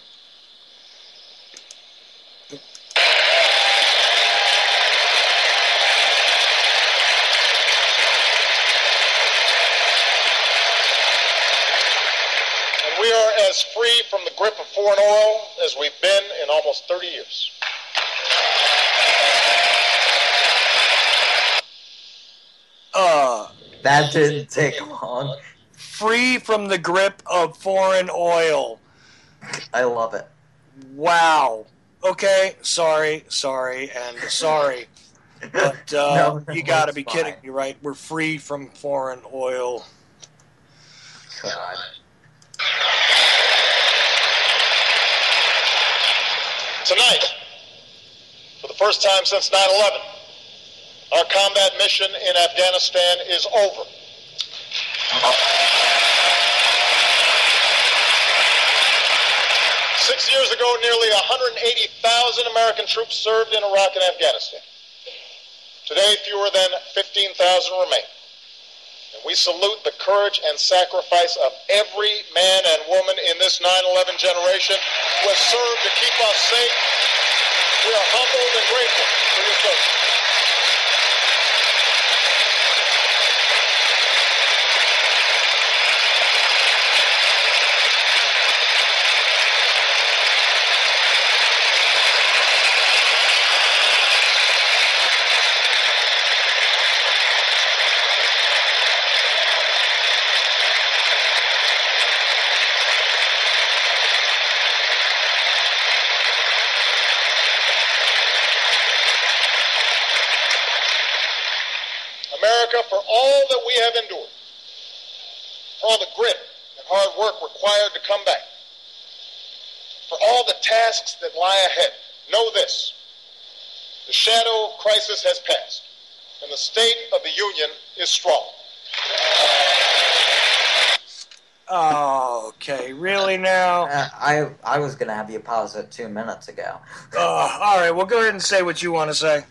And we are as free from the grip of foreign oil as we've been in almost 30 years. That didn't take long. Free from the grip of foreign oil. I love it. Wow. Okay, sorry. But No, you gotta be it's kidding fine. me, right? We're free from foreign oil. God. Tonight, for the first time since 9/11, our combat mission in Afghanistan is over. 6 years ago, nearly 180,000 American troops served in Iraq and Afghanistan. Today, fewer than 15,000 remain. And we salute the courage and sacrifice of every man and woman in this 9/11 generation who has served to keep us safe. We are humbled and grateful for your service. America, for all that we have endured, for all the grit and hard work required to come back, for all the tasks that lie ahead, know this: the shadow of crisis has passed, and the state of the Union is strong. Okay, really now? I was going to have you pause it 2 minutes ago. All right, well, go ahead and say what you want to say.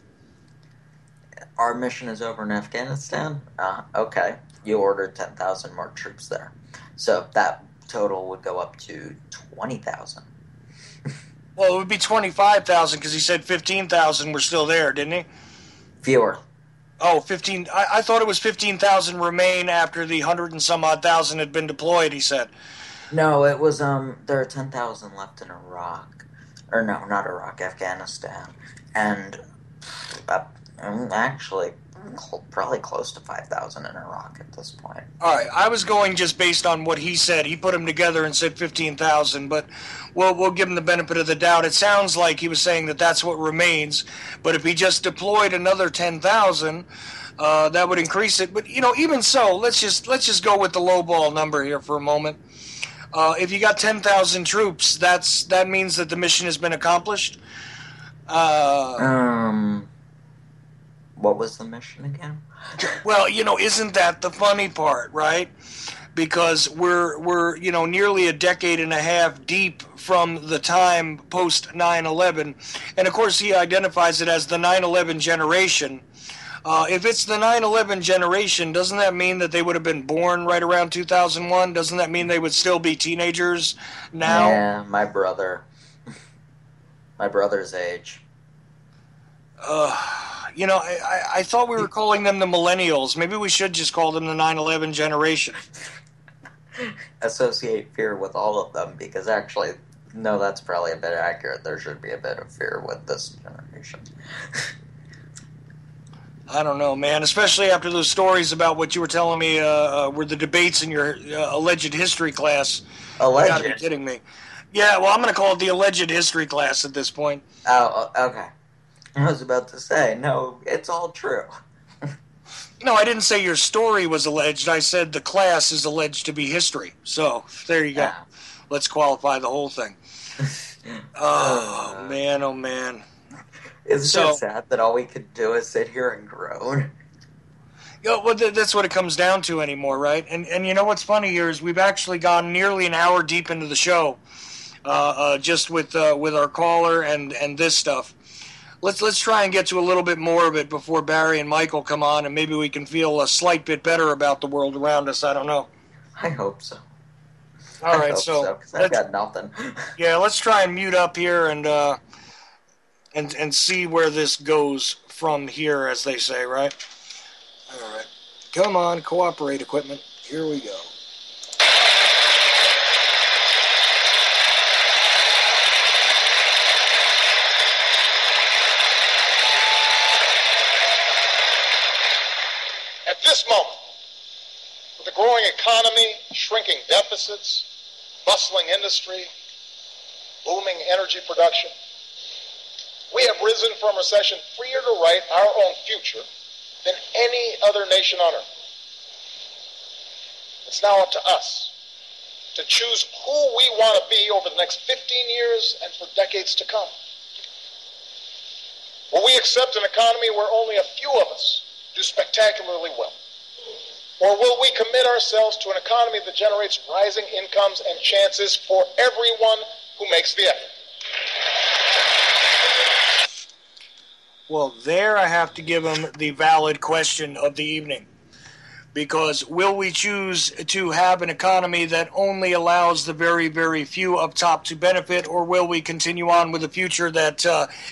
Our mission is over in Afghanistan? Okay. You ordered 10,000 more troops there. So that total would go up to 20,000. Well, it would be 25,000 because he said 15,000 were still there, didn't he? Fewer. Oh, 15. I thought it was 15,000 remain after the 100 and some odd thousand had been deployed, he said. No, it was, there are 10,000 left in Iraq. Or no, not Iraq, Afghanistan. And actually, probably close to 5,000 in Iraq at this point. All right, I was going just based on what he said. He put them together and said 15,000, but we'll give him the benefit of the doubt. It sounds like he was saying that that's what remains, but if he just deployed another 10,000, that would increase it. But even so, let's just go with the lowball number here for a moment. If you got 10,000 troops, that means that the mission has been accomplished. What was the mission again? Well, isn't that the funny part, right? Because we're nearly a decade and a half deep from the time post 9/11, and of course he identifies it as the 9/11 generation. If it's the 9/11 generation, doesn't that mean that they would have been born right around 2001? Doesn't that mean they would still be teenagers now? Yeah, my brother's age. I thought we were calling them the millennials. Maybe we should just call them the 9/11 generation. Associate fear with all of them, because actually, no, that's probably a bit accurate. There should be a bit of fear with this generation. I don't know, man, especially after those stories about what you were telling me were the debates in your alleged history class. Alleged? You gotta be kidding me. Yeah, well, I'm going to call it the alleged history class at this point. Oh, okay. I was about to say, no, it's all true. No, I didn't say your story was alleged. I said the class is alleged to be history. So, there you go. Yeah. Let's qualify the whole thing. Oh, man, oh, man. Isn't it sad that all we could do is sit here and groan? Well, that's what it comes down to anymore, right? And you know what's funny here is we've actually gone nearly an hour deep into the show. just with our caller and this stuff. Let's try and get to a little bit more of it before Barry and Michael come on, and maybe we can feel a slight bit better about the world around us. I don't know. I hope so. All right, I hope so, because I've got nothing. Yeah, let's try and mute up here and see where this goes from here, as they say, right? All right. Come on, cooperate, equipment. Here we go. At this moment, with a growing economy, shrinking deficits, bustling industry, booming energy production, we have risen from recession freer to write our own future than any other nation on earth. It's now up to us to choose who we want to be over the next 15 years and for decades to come. Will we accept an economy where only a few of us do spectacularly well? Or will we commit ourselves to an economy that generates rising incomes and chances for everyone who makes the effort? Well, there I have to give him the valid question of the evening. Because will we choose to have an economy that only allows the very, very few up top to benefit, or will we continue on with a future that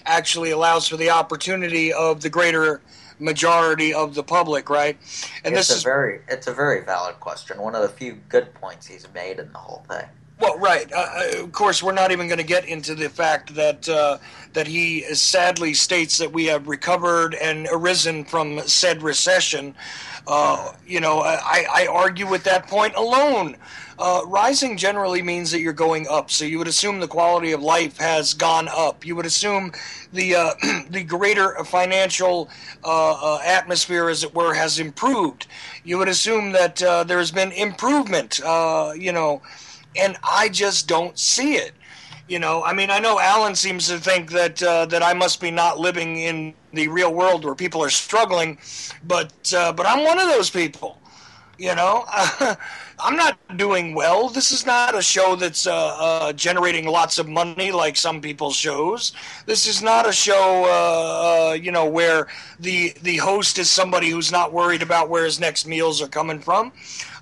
actually allows for the opportunity of the greater majority of the public, right? And it's a very valid question. One of the few good points he's made in the whole thing. Well, right. Of course, we're not even going to get into the fact that that he sadly states that we have recovered and arisen from said recession. I argue with that point alone. Rising generally means that you're going up, so you would assume the quality of life has gone up. You would assume the the greater financial atmosphere, as it were, has improved. You would assume that there has been improvement. And I just don't see it. I mean, I know Alan seems to think that that I must be not living in the real world where people are struggling, but I'm one of those people. I'm not doing well. This is not a show that's generating lots of money like some people's shows. This is not a show, where the host is somebody who's not worried about where his next meals are coming from.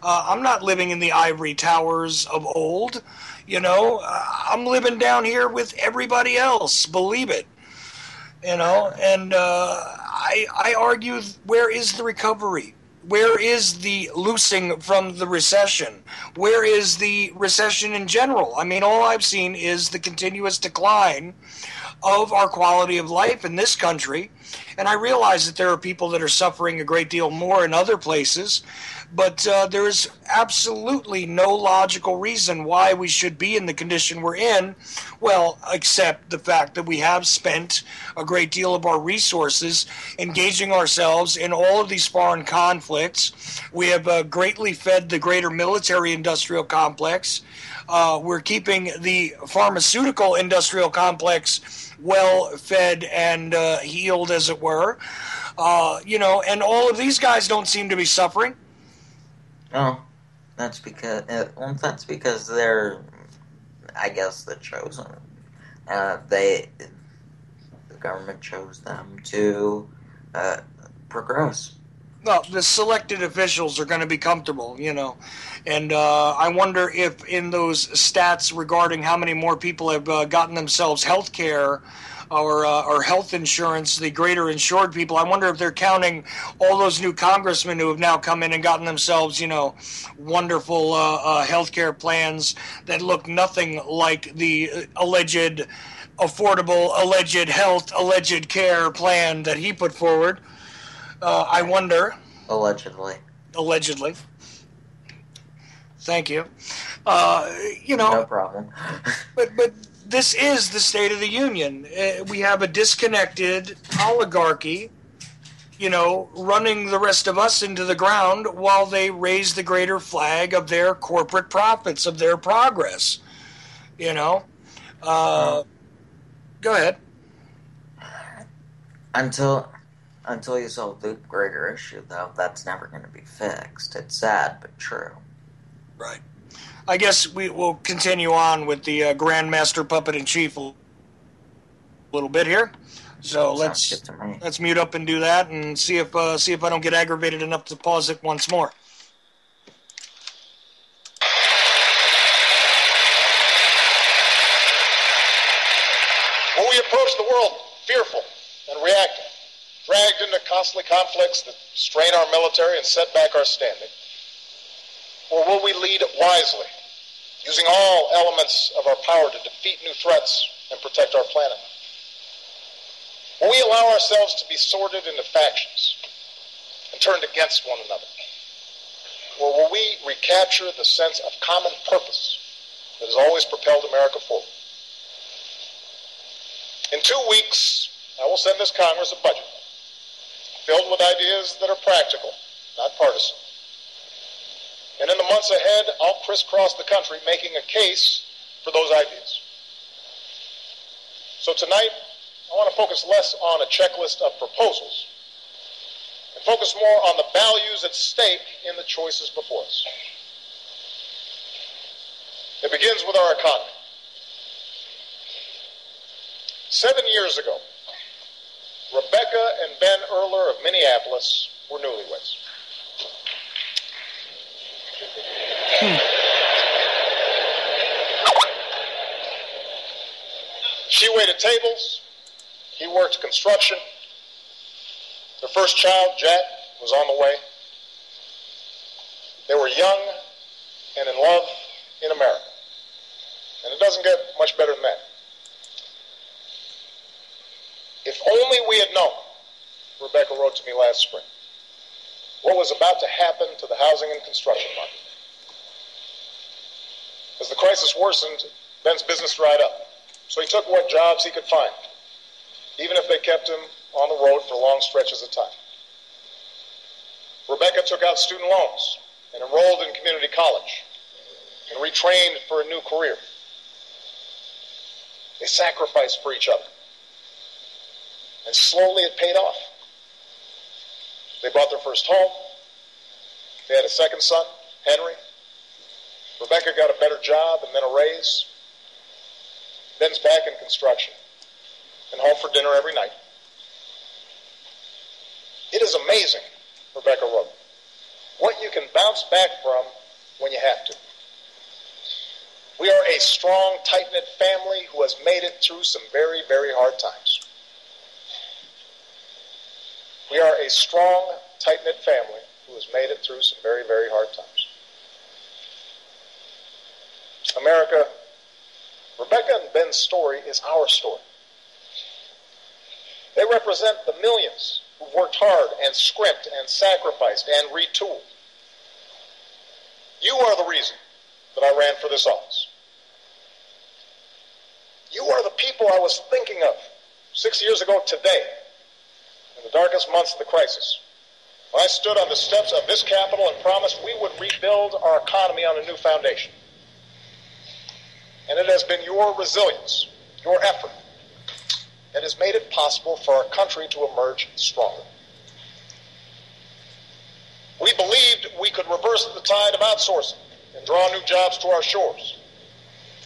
I'm not living in the ivory towers of old. I'm living down here with everybody else. Believe it. And I argue, where is the recovery? Where is the loosing from the recession? Where is the recession in general? I mean, all I've seen is the continuous decline of our quality of life in this country. And I realize that there are people that are suffering a great deal more in other places, but there is absolutely no logical reason why we should be in the condition we're in, well, except the fact that we have spent a great deal of our resources engaging ourselves in all of these foreign conflicts. We have greatly fed the greater military-industrial complex. We're keeping the pharmaceutical industrial complex well fed and healed, as it were. And all of these guys don't seem to be suffering. Oh, that's because they're, I guess, the chosen. The government chose them to progress. Well, the selected officials are going to be comfortable, and I wonder if in those stats regarding how many more people have gotten themselves health care or health insurance, the greater insured people, I wonder if they're counting all those new congressmen who have now come in and gotten themselves, wonderful health care plans that look nothing like the alleged affordable, alleged health, alleged care plan that he put forward. I wonder. Allegedly. Thank you. No problem. but this is the State of the Union. We have a disconnected oligarchy, running the rest of us into the ground while they raise the greater flag of their corporate profits, of their progress. Go ahead. Until you solve the greater issue, though, that's never going to be fixed. It's sad, but true. Right. I guess we will continue on with the Grandmaster Puppet in Chief a little bit here. So let's mute up and do that, and see if I don't get aggravated enough to pause it once more. When we approach the world fearful and reactive, dragged into costly conflicts that strain our military and set back our standing? Or will we lead wisely, using all elements of our power to defeat new threats and protect our planet? Will we allow ourselves to be sorted into factions and turned against one another? Or will we recapture the sense of common purpose that has always propelled America forward? In 2 weeks, I will send this Congress a budget filled with ideas that are practical, not partisan. And in the months ahead, I'll crisscross the country making a case for those ideas. So tonight, I want to focus less on a checklist of proposals and focus more on the values at stake in the choices before us. It begins with our economy. 7 years ago, Rebecca and Ben Erler of Minneapolis were newlyweds. She waited tables, he worked construction. Their first child, Jack, was on the way. They were young and in love in America. And it doesn't get much better than that. If only we had known, Rebecca wrote to me last spring, what was about to happen to the housing and construction market. As the crisis worsened, Ben's business dried up, so he took what jobs he could find, even if they kept him on the road for long stretches of time. Rebecca took out student loans and enrolled in community college and retrained for a new career. They sacrificed for each other. And slowly it paid off. They bought their first home. They had a second son, Henry. Rebecca got a better job and then a raise. Ben's back in construction and home for dinner every night. It is amazing, Rebecca wrote, what you can bounce back from when you have to. We are a strong, tight-knit family who has made it through some very, very hard times. We are a strong, tight-knit family who has made it through some very, very hard times. America, Rebecca and Ben's story is our story. They represent the millions who've worked hard and scrimped and sacrificed and retooled. You are the reason that I ran for this office. You are the people I was thinking of 6 years ago today, in the darkest months of the crisis, when I stood on the steps of this Capitol and promised we would rebuild our economy on a new foundation. And it has been your resilience, your effort, that has made it possible for our country to emerge stronger. We believed we could reverse the tide of outsourcing and draw new jobs to our shores.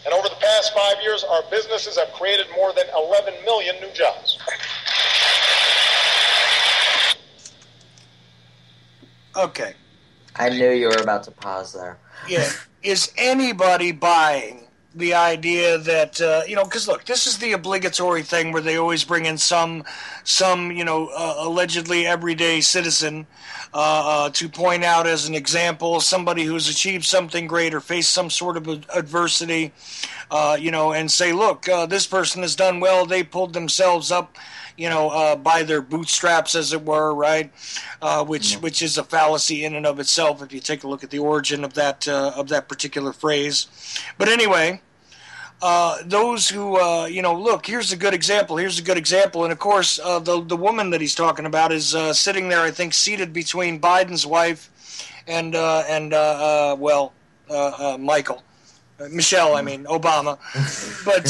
And over the past 5 years, our businesses have created more than 11 million new jobs. Okay. I knew you were about to pause there. Yeah. Is anybody buying the idea that, because look, this is the obligatory thing where they always bring in some allegedly everyday citizen to point out as an example somebody who's achieved something great or faced some sort of adversity, and say, look, this person has done well. They pulled themselves up, by their bootstraps, as it were, right? Which is a fallacy in and of itself if you take a look at the origin of that particular phrase. But anyway, those who look, here's a good example. And of course, the woman that he's talking about is sitting there, I think, seated between Biden's wife and Michelle, Obama. But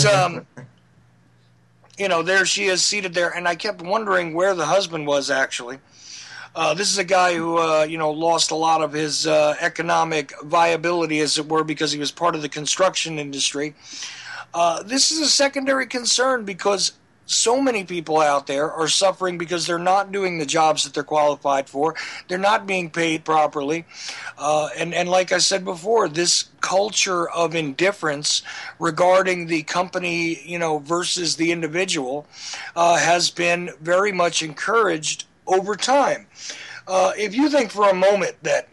there she is seated there, and I kept wondering where the husband was actually. This is a guy who, lost a lot of his economic viability, as it were, because he was part of the construction industry. This is a secondary concern because so many people out there are suffering because they're not doing the jobs that they're qualified for. They're not being paid properly. And like I said before, this culture of indifference regarding the company, versus the individual has been very much encouraged over time. If you think for a moment that,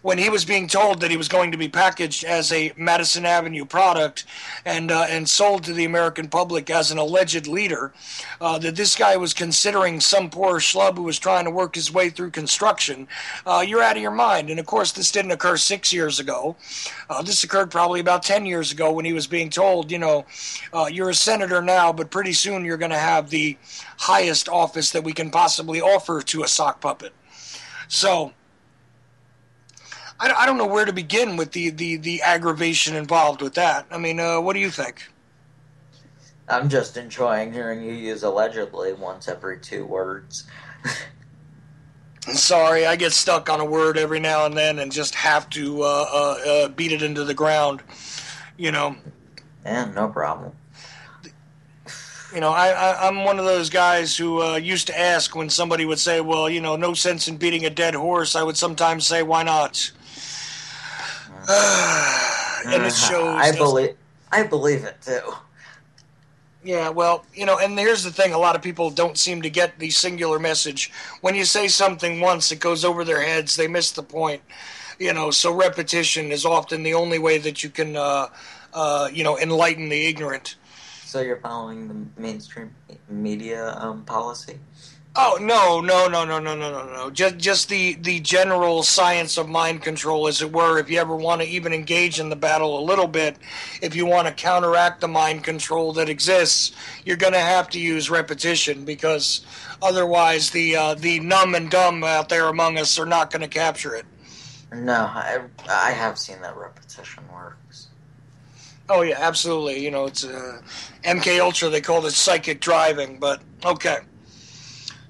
when he was being told that he was going to be packaged as a Madison Avenue product and sold to the American public as an alleged leader, that this guy was considering some poor schlub who was trying to work his way through construction, you're out of your mind. And, of course, this didn't occur 6 years ago. This occurred probably about 10 years ago when he was being told, you're a senator now, but pretty soon you're going to have the highest office that we can possibly offer to a sock puppet. So I don't know where to begin with the aggravation involved with that. I mean, what do you think? I'm just enjoying hearing you use allegedly once every 2 words. Sorry, I get stuck on a word every now and then and just have to beat it into the ground, Yeah, no problem. I'm one of those guys who used to ask when somebody would say, well, no sense in beating a dead horse. I would sometimes say, why not? And it shows. I believe it too. Yeah, well, and here's the thing: a lot of people don't seem to get the singular message. When you say something once, it goes over their heads. They miss the point. So repetition is often the only way that you can, enlighten the ignorant. So you're following the mainstream media policy? Oh, no. Just the general science of mind control, as it were. If you ever want to even engage in the battle a little bit, if you want to counteract the mind control that exists, you're going to have to use repetition, because otherwise the numb and dumb out there among us are not going to capture it. No, I have seen that repetition works. Oh, yeah, absolutely. It's MK Ultra, they called it psychic driving, but okay.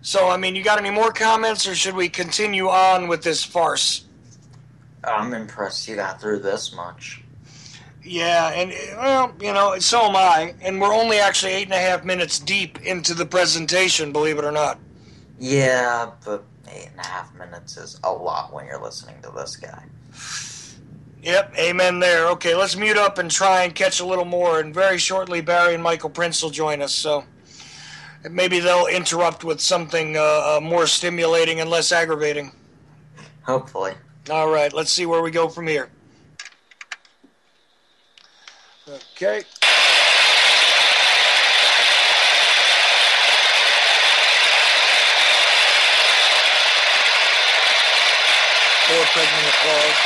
So, you got any more comments, or should we continue on with this farce? I'm impressed you got through this much. Yeah, and, well, so am I, and we're only actually 8.5 minutes deep into the presentation, believe it or not. Yeah, but 8.5 minutes is a lot when you're listening to this guy. Yep, amen there. Okay, let's mute up and try and catch a little more, and very shortly Barry and Michael Prince will join us, so maybe they'll interrupt with something more stimulating and less aggravating. Hopefully. All right, let's see where we go from here. Okay. More pregnant applause.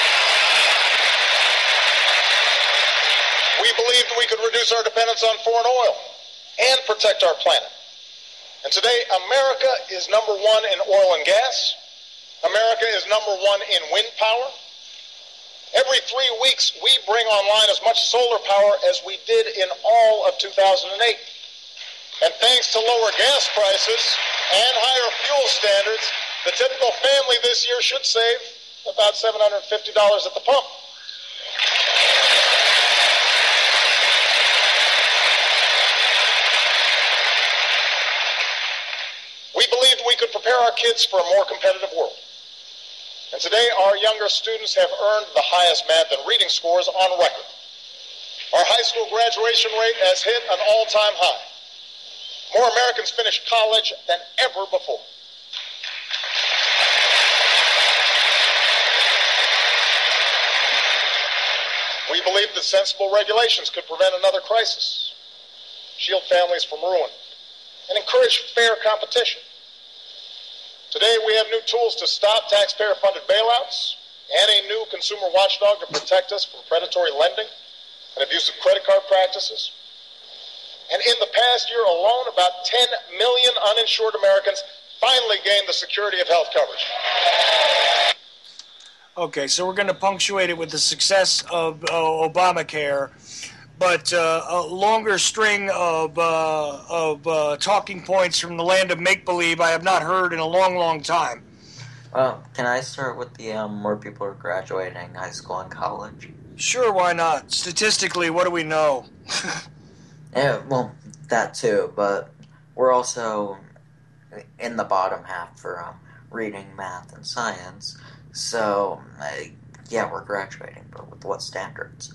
We believed we could reduce our dependence on foreign oil and protect our planet. And today, America is number 1 in oil and gas. America is number 1 in wind power. Every 3 weeks, we bring online as much solar power as we did in all of 2008. And thanks to lower gas prices and higher fuel standards, the typical family this year should save about $750 at the pump. We believed we could prepare our kids for a more competitive world. And today, our younger students have earned the highest math and reading scores on record. Our high school graduation rate has hit an all-time high. More Americans finish college than ever before. We believed that sensible regulations could prevent another crisis, shield families from ruin, and encourage fair competition. Today, we have new tools to stop taxpayer-funded bailouts and a new consumer watchdog to protect us from predatory lending and abusive credit card practices. And in the past year alone, about 10 million uninsured Americans finally gained the security of health coverage. Okay, so we're going to punctuate it with the success of Obamacare, but a longer string of talking points from the land of make-believe I have not heard in a long, long time. Well, can I start with the more people are graduating high school and college? Sure, why not? Statistically, what do we know? Yeah, well, that too, but we're also in the bottom half for reading, math, and science. So, yeah, we're graduating, but with what standards?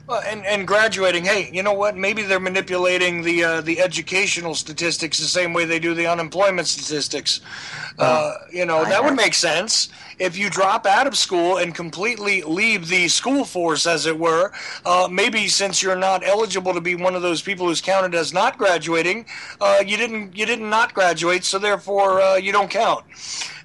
Well, and graduating, hey, you know what? Maybe they're manipulating the educational statistics the same way they do the unemployment statistics. That would make sense. If you drop out of school and completely leave the school force, as it were, maybe since you're not eligible to be one of those people who's counted as not graduating, you didn't not graduate, so therefore you don't count.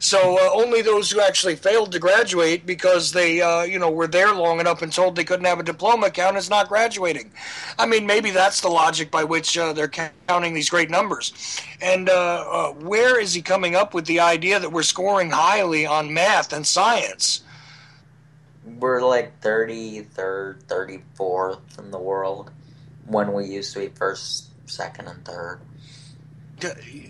So only those who actually failed to graduate because they were there long enough and told they couldn't have a diploma count as not graduating. I mean, maybe that's the logic by which they're counting these great numbers. And where is he coming up with the idea that we're scoring highly on math and science? We're like 33rd, 34th in the world when we used to be first, second, and third.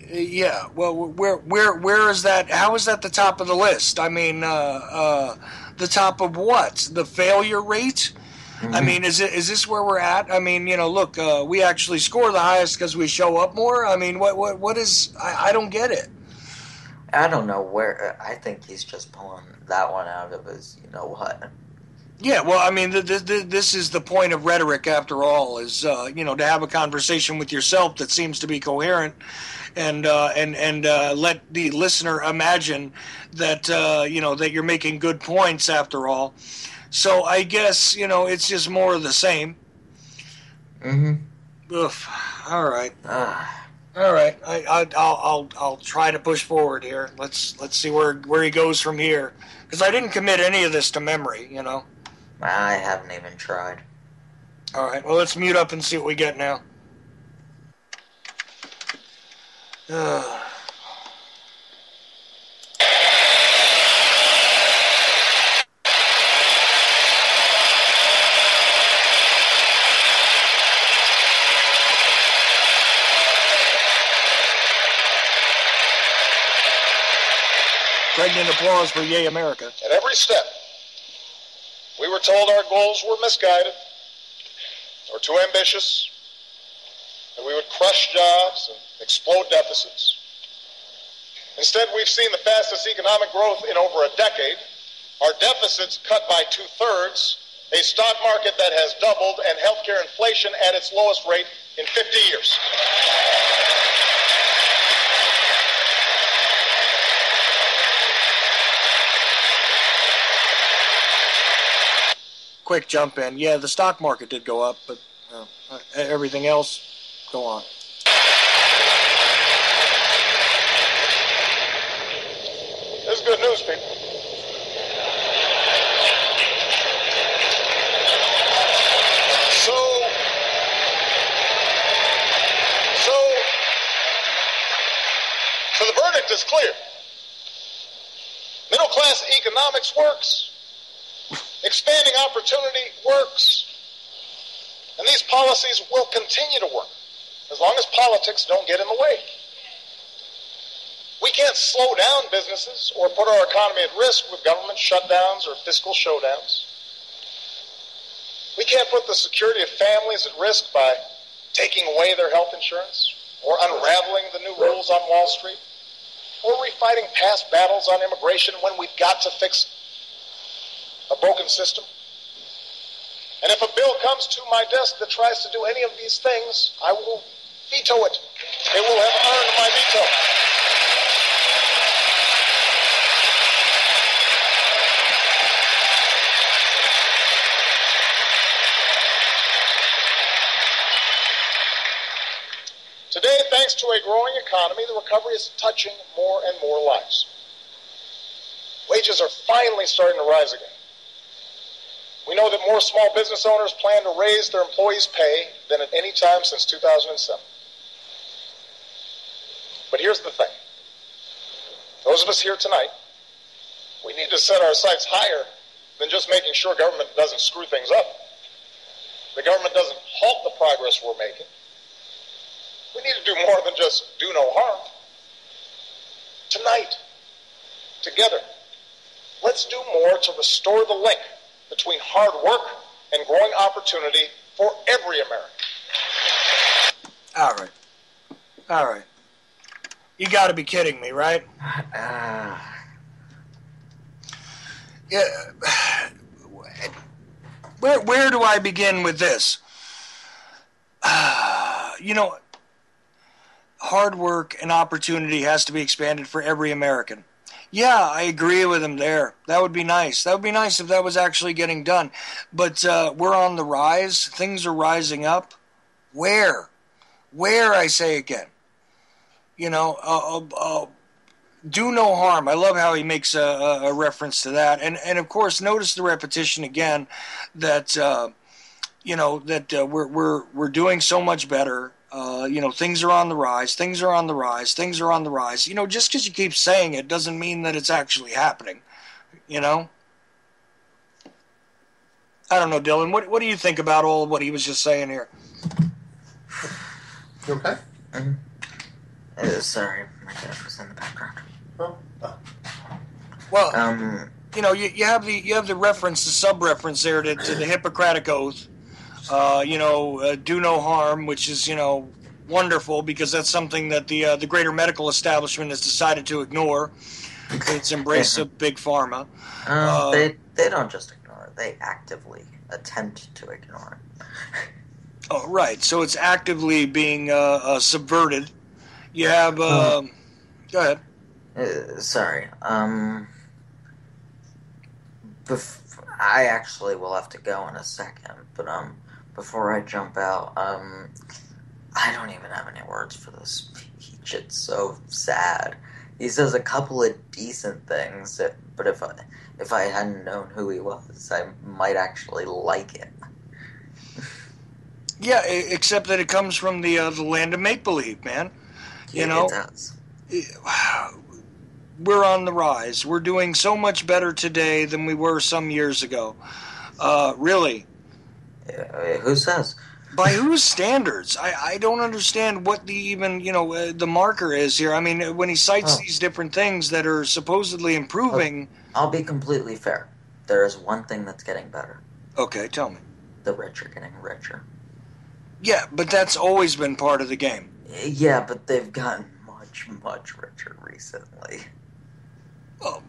Yeah, well, where is that? How is that the top of the list? I mean, the top of what? The failure rate? Mm-hmm. I mean, is this where we're at? I mean, look, we actually score the highest because we show up more. I mean, what is? I don't get it. I don't know where. I think he's just pulling that one out of his, you know what. Yeah, well, I mean, this is the point of rhetoric, after all, is to have a conversation with yourself that seems to be coherent, and let the listener imagine that that you're making good points, after all. So I guess it's just more of the same. Mm-hmm. Oof. All right. All right. I'll try to push forward here. Let's see where he goes from here, because I didn't commit any of this to memory. I haven't even tried. All right, well, let's mute up and see what we get now. Pregnant applause for Yay America. At every step, we were told our goals were misguided or too ambitious, that we would crush jobs and explode deficits. Instead, we've seen the fastest economic growth in over a decade, our deficits cut by 2/3, a stock market that has doubled, and healthcare inflation at its lowest rate in 50 years. Quick jump in. Yeah, the stock market did go up, but everything else, go on. This is good news, people. So the verdict is clear. Middle-class economics works. Expanding opportunity works. And these policies will continue to work as long as politics don't get in the way. We can't slow down businesses or put our economy at risk with government shutdowns or fiscal showdowns. We can't put the security of families at risk by taking away their health insurance or unraveling the new rules on Wall Street or refighting past battles on immigration when we've got to fix a broken system. And if a bill comes to my desk that tries to do any of these things, I will veto it. It will have earned my veto. Today, thanks to a growing economy, the recovery is touching more and more lives. Wages are finally starting to rise again. We know that more small business owners plan to raise their employees' pay than at any time since 2007. But here's the thing. Those of us here tonight, we need to set our sights higher than just making sure government doesn't screw things up. The government doesn't halt the progress we're making. We need to do more than just do no harm. Tonight, Together, let's do more to restore the link between hard work and growing opportunity for every American. All right. All right. You got to be kidding me, right? Yeah. Where do I begin with this? You know, hard work and opportunity has to be expanded for every American. Yeah, I agree with him there. That would be nice. That would be nice if that was actually getting done. But we're on the rise. Things are rising up. Where? Where, I say again. You know, do no harm. I love how he makes a reference to that. And of course, notice the repetition again that, you know, that we're doing so much better. You know, things are on the rise. Things are on the rise. Things are on the rise. You know, just because you keep saying it doesn't mean that it's actually happening. You know? I don't know, Dylan. What do you think about all of what he was just saying here? You okay? Sorry, my dad was in the background. Well, you know, you have the reference, the sub-reference there to the Hippocratic Oath. You know, do no harm, which is, you know, wonderful because that's something that the greater medical establishment has decided to ignore. It's embrace of big pharma. They don't just ignore it; they actively attempt to ignore it. Oh, right. So it's actively being subverted. You have. Go ahead. Sorry. I actually will have to go in a second, but before I jump out, I don't even have any words for this speech. It's so sad. He says a couple of decent things, but if I hadn't known who he was, I might actually like it. Yeah, except that it comes from the land of make-believe, man. You know, it does. We're on the rise. We're doing so much better today than we were some years ago. Really. Who says? By whose standards? I don't understand what the even, you know, the marker is here. I mean, when he cites these different things that are supposedly improving... I'll be completely fair. There is one thing that's getting better. Okay, tell me. The rich are getting richer. Yeah, but that's always been part of the game. Yeah, but they've gotten much, much richer recently.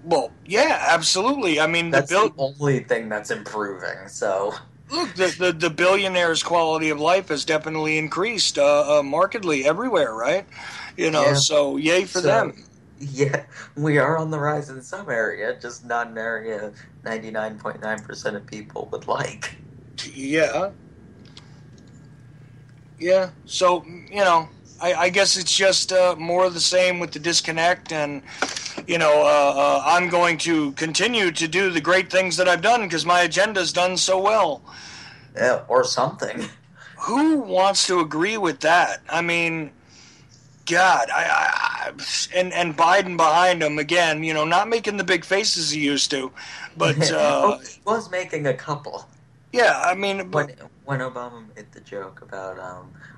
Well, yeah, absolutely. I mean, that's the only thing that's improving, so... Look, the billionaire's quality of life has definitely increased markedly everywhere, right? You know, so yay for them. Yeah, we are on the rise in some area, just not an area 99.9% of people would like. Yeah. Yeah, so, you know, I guess it's just more of the same with the disconnect, and, you know, I'm going to continue to do the great things that I've done because my agenda's done so well. Or something. Who wants to agree with that? I mean, God, and Biden behind him again, you know, not making the big faces he used to, but... he was making a couple. Yeah, I mean... When Obama made the joke about,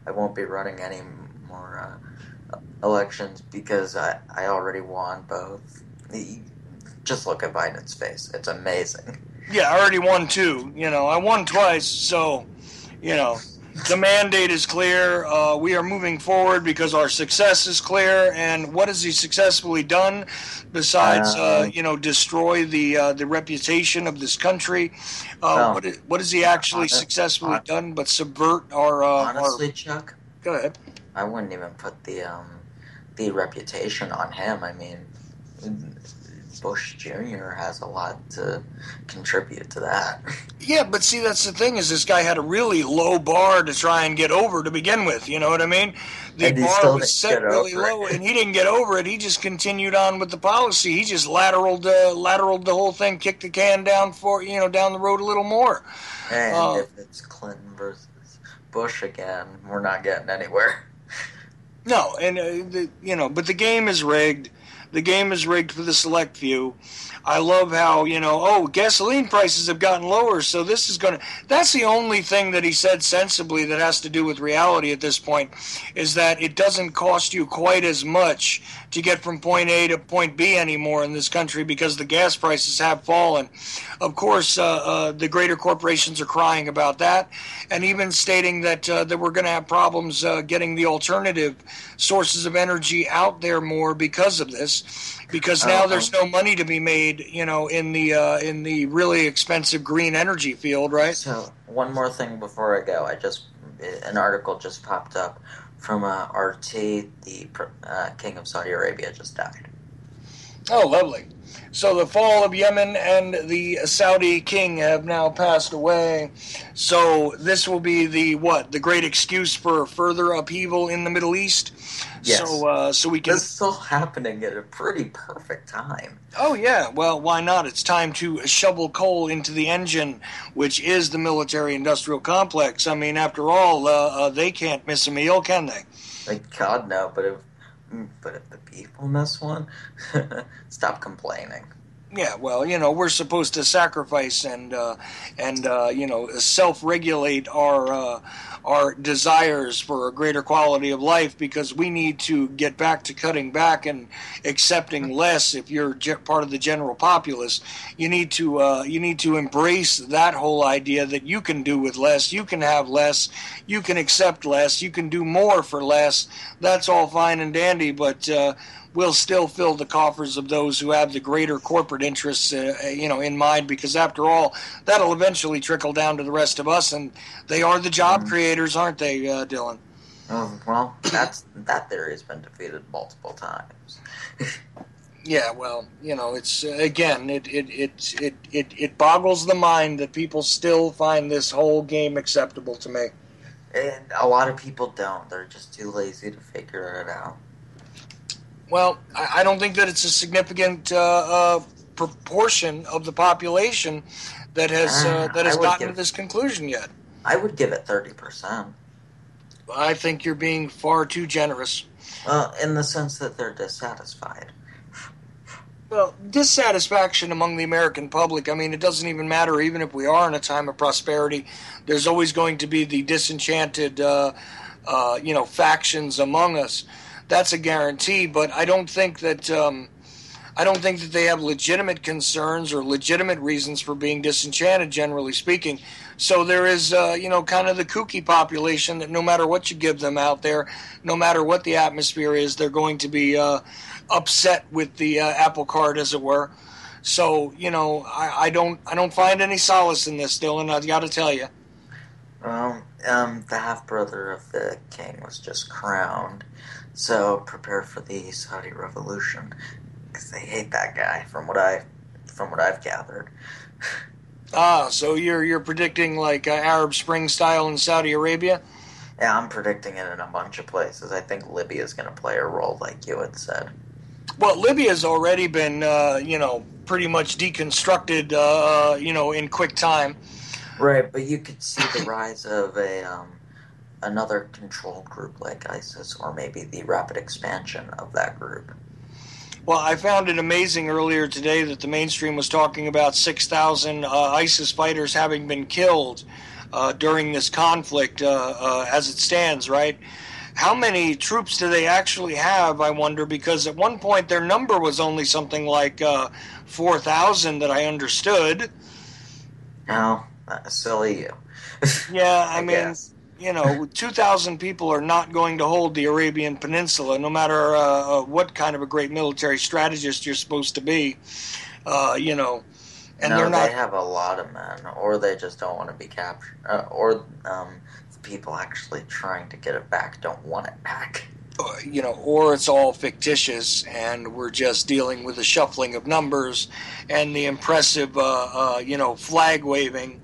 I won't be running any more elections because I already won both. Just look at Biden's face. It's amazing. Yeah, I already won two. You know, I won twice, so, you know, the mandate is clear. We are moving forward because our success is clear. And what has he successfully done besides, you know, destroy the reputation of this country? What has he actually successfully done but subvert our... honestly, Chuck? Go ahead. I wouldn't even put the reputation on him. I mean... Bush Jr. has a lot to contribute to that. Yeah, but see, that's the thing, is this guy had a really low bar to try and get over to begin with, you know what I mean? The bar was set really low, and he didn't get over it. He just continued on with the policy. He just lateraled the whole thing, kicked the can down the road a little more. And if it's Clinton versus Bush again, we're not getting anywhere. No, and, you know, but the game is rigged. The game is rigged for the select few. I love how, gasoline prices have gotten lower, so this is going to... That's the only thing that he said sensibly that has to do with reality at this point, is that it doesn't cost you quite as much to get from point A to point B anymore in this country because the gas prices have fallen. Of course, the greater corporations are crying about that, and even stating that we're going to have problems getting the alternative sources of energy out there more because of this. Because now there's no money to be made, in the really expensive green energy field, right? So one more thing before I go, an article just popped up from RT. The King of Saudi Arabia just died. Oh, lovely. So the fall of Yemen and the Saudi king have now passed away. So this will be the great excuse for further upheaval in the Middle East? Yes. So we can... This is all happening at a pretty perfect time. Oh, yeah. Well, why not? It's time to shovel coal into the engine, which is the military-industrial complex. I mean, after all, they can't miss a meal, can they? Like, God, no, but if the people miss one, stop complaining. Yeah, well, we're supposed to sacrifice and self-regulate our desires for a greater quality of life because we need to get back to cutting back and accepting less. If you're part of the general populace, you need to embrace that whole idea that you can do with less, you can have less, you can accept less, you can do more for less. That's all fine and dandy, but will still fill the coffers of those who have the greater corporate interests, in mind, because after all, that'll eventually trickle down to the rest of us, and they are the job creators, aren't they, Dylan? Well, that theory has been defeated multiple times. Yeah, well, it's again, it boggles the mind that people still find this whole game acceptable to me. And a lot of people don't. They're just too lazy to figure it out. Well, I don't think that it's a significant proportion of the population that has gotten to this conclusion yet. I would give it 30%. I think you're being far too generous. Well, in the sense that they're dissatisfied. Well, dissatisfaction among the American public, I mean, it doesn't even matter, even if we are in a time of prosperity, there's always going to be the disenchanted, factions among us. That's a guarantee, but I don't think that they have legitimate concerns or legitimate reasons for being disenchanted, generally speaking. So there is, kind of the kooky population that no matter what you give them out there, no matter what the atmosphere is, they're going to be upset with the apple cart, as it were. So, I don't find any solace in this, Dylan. I've got to tell you. Well, the half brother of the king was just crowned. So prepare for the Saudi Revolution, because they hate that guy. From what I've gathered. So you're predicting like Arab Spring style in Saudi Arabia? Yeah, I'm predicting it in a bunch of places. I think Libya is going to play a role, like you had said. Well, Libya's already been, pretty much deconstructed, in quick time. Right, but you could see the rise of another control group like ISIS, or maybe the rapid expansion of that group. Well, I found it amazing earlier today that the mainstream was talking about 6,000 ISIS fighters having been killed during this conflict as it stands, right? How many troops do they actually have, I wonder, because at one point their number was only something like 4,000 that I understood. Oh, silly you. Yeah, I mean... guess. 2,000 people are not going to hold the Arabian Peninsula, no matter what kind of a great military strategist you're supposed to be, And no, they're not. They have a lot of men, or they just don't want to be captured, or the people actually trying to get it back don't want it back. Or it's all fictitious, and we're just dealing with the shuffling of numbers and the impressive, flag waving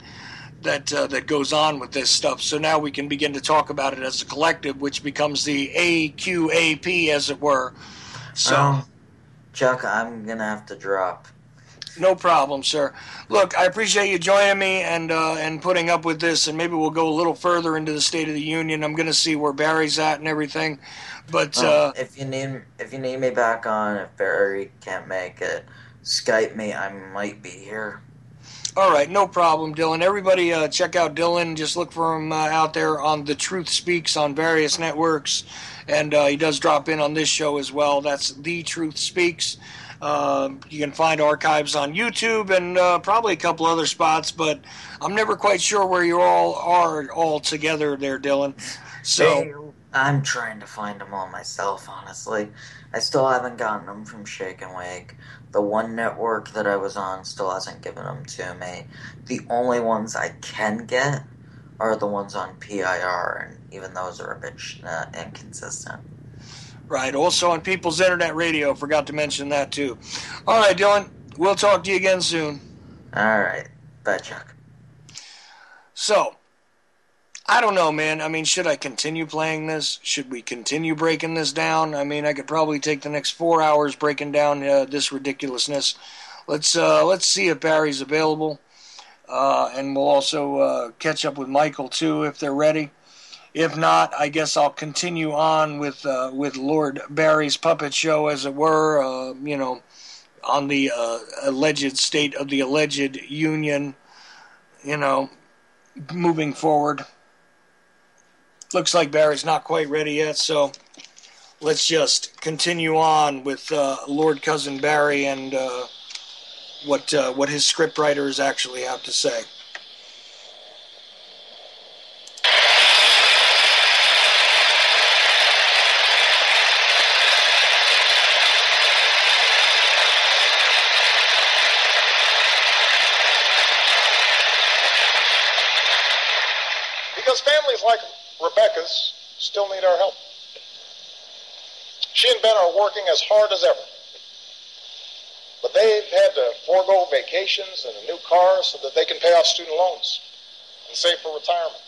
that goes on with this stuff. So now we can begin to talk about it as a collective, which becomes the AQAP, as it were. So, Chuck, I'm gonna have to drop. No problem, sir. Look, I appreciate you joining me and putting up with this, and maybe we'll go a little further into the State of the Union. I'm going to see where Barry's at and everything, but Well, if you need me back on, if Barry can't make it, Skype me. I might be here. all right, no problem, Dylan. Everybody, check out Dylan. Just look for him out there on The Truth Speaks on various networks, and he does drop in on this show as well. That's The Truth Speaks. You can find archives on YouTube and probably a couple other spots, but I'm never quite sure where you all are all together there, Dylan. So I'm trying to find them all myself, honestly. I still haven't gotten them from Shake and Wake. The one network that I was on still hasn't given them to me. The only ones I can get are the ones on PIR, and even those are a bit inconsistent. Right. Also on People's Internet Radio. Forgot to mention that, too. All right, Dylan. We'll talk to you again soon. All right. Bye, Chuck. So, I don't know, man. I mean, should I continue playing this? Should we continue breaking this down? I mean, I could probably take the next 4 hours breaking down this ridiculousness. Let's see if Barry's available. And we'll also catch up with Michael, too, if they're ready. If not, I guess I'll continue on with Lord Barry's puppet show, as it were, on the alleged state of the alleged union, moving forward. Looks like Barry's not quite ready yet, so let's just continue on with Lord Cousin Barry and what his scriptwriters actually have to say. Because families like Rebecca's still need our help. She and Ben are working as hard as ever. But they've had to forego vacations and a new car so that they can pay off student loans and save for retirement.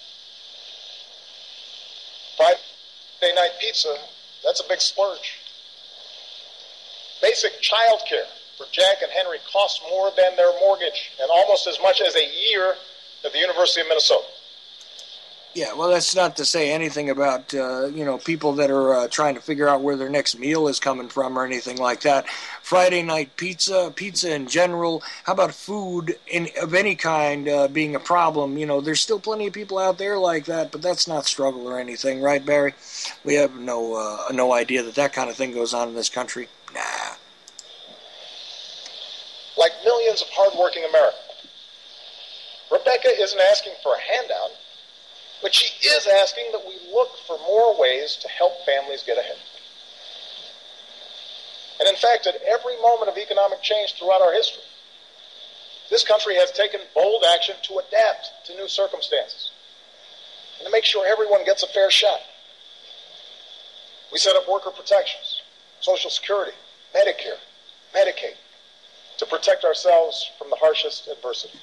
Friday night pizza, that's a big splurge. Basic child care for Jack and Henry costs more than their mortgage and almost as much as a year at the University of Minnesota. Yeah, well, that's not to say anything about, people that are trying to figure out where their next meal is coming from or anything like that. Friday night pizza in general, how about food of any kind being a problem? There's still plenty of people out there like that, but that's not struggle or anything, right, Barry? We have no idea that kind of thing goes on in this country. Nah. Like millions of hardworking Americans, Rebecca isn't asking for a handout, but she is asking that we look for more ways to help families get ahead. And in fact, at every moment of economic change throughout our history, this country has taken bold action to adapt to new circumstances and to make sure everyone gets a fair shot. We set up worker protections, Social Security, Medicare, Medicaid, to protect ourselves from the harshest adversity.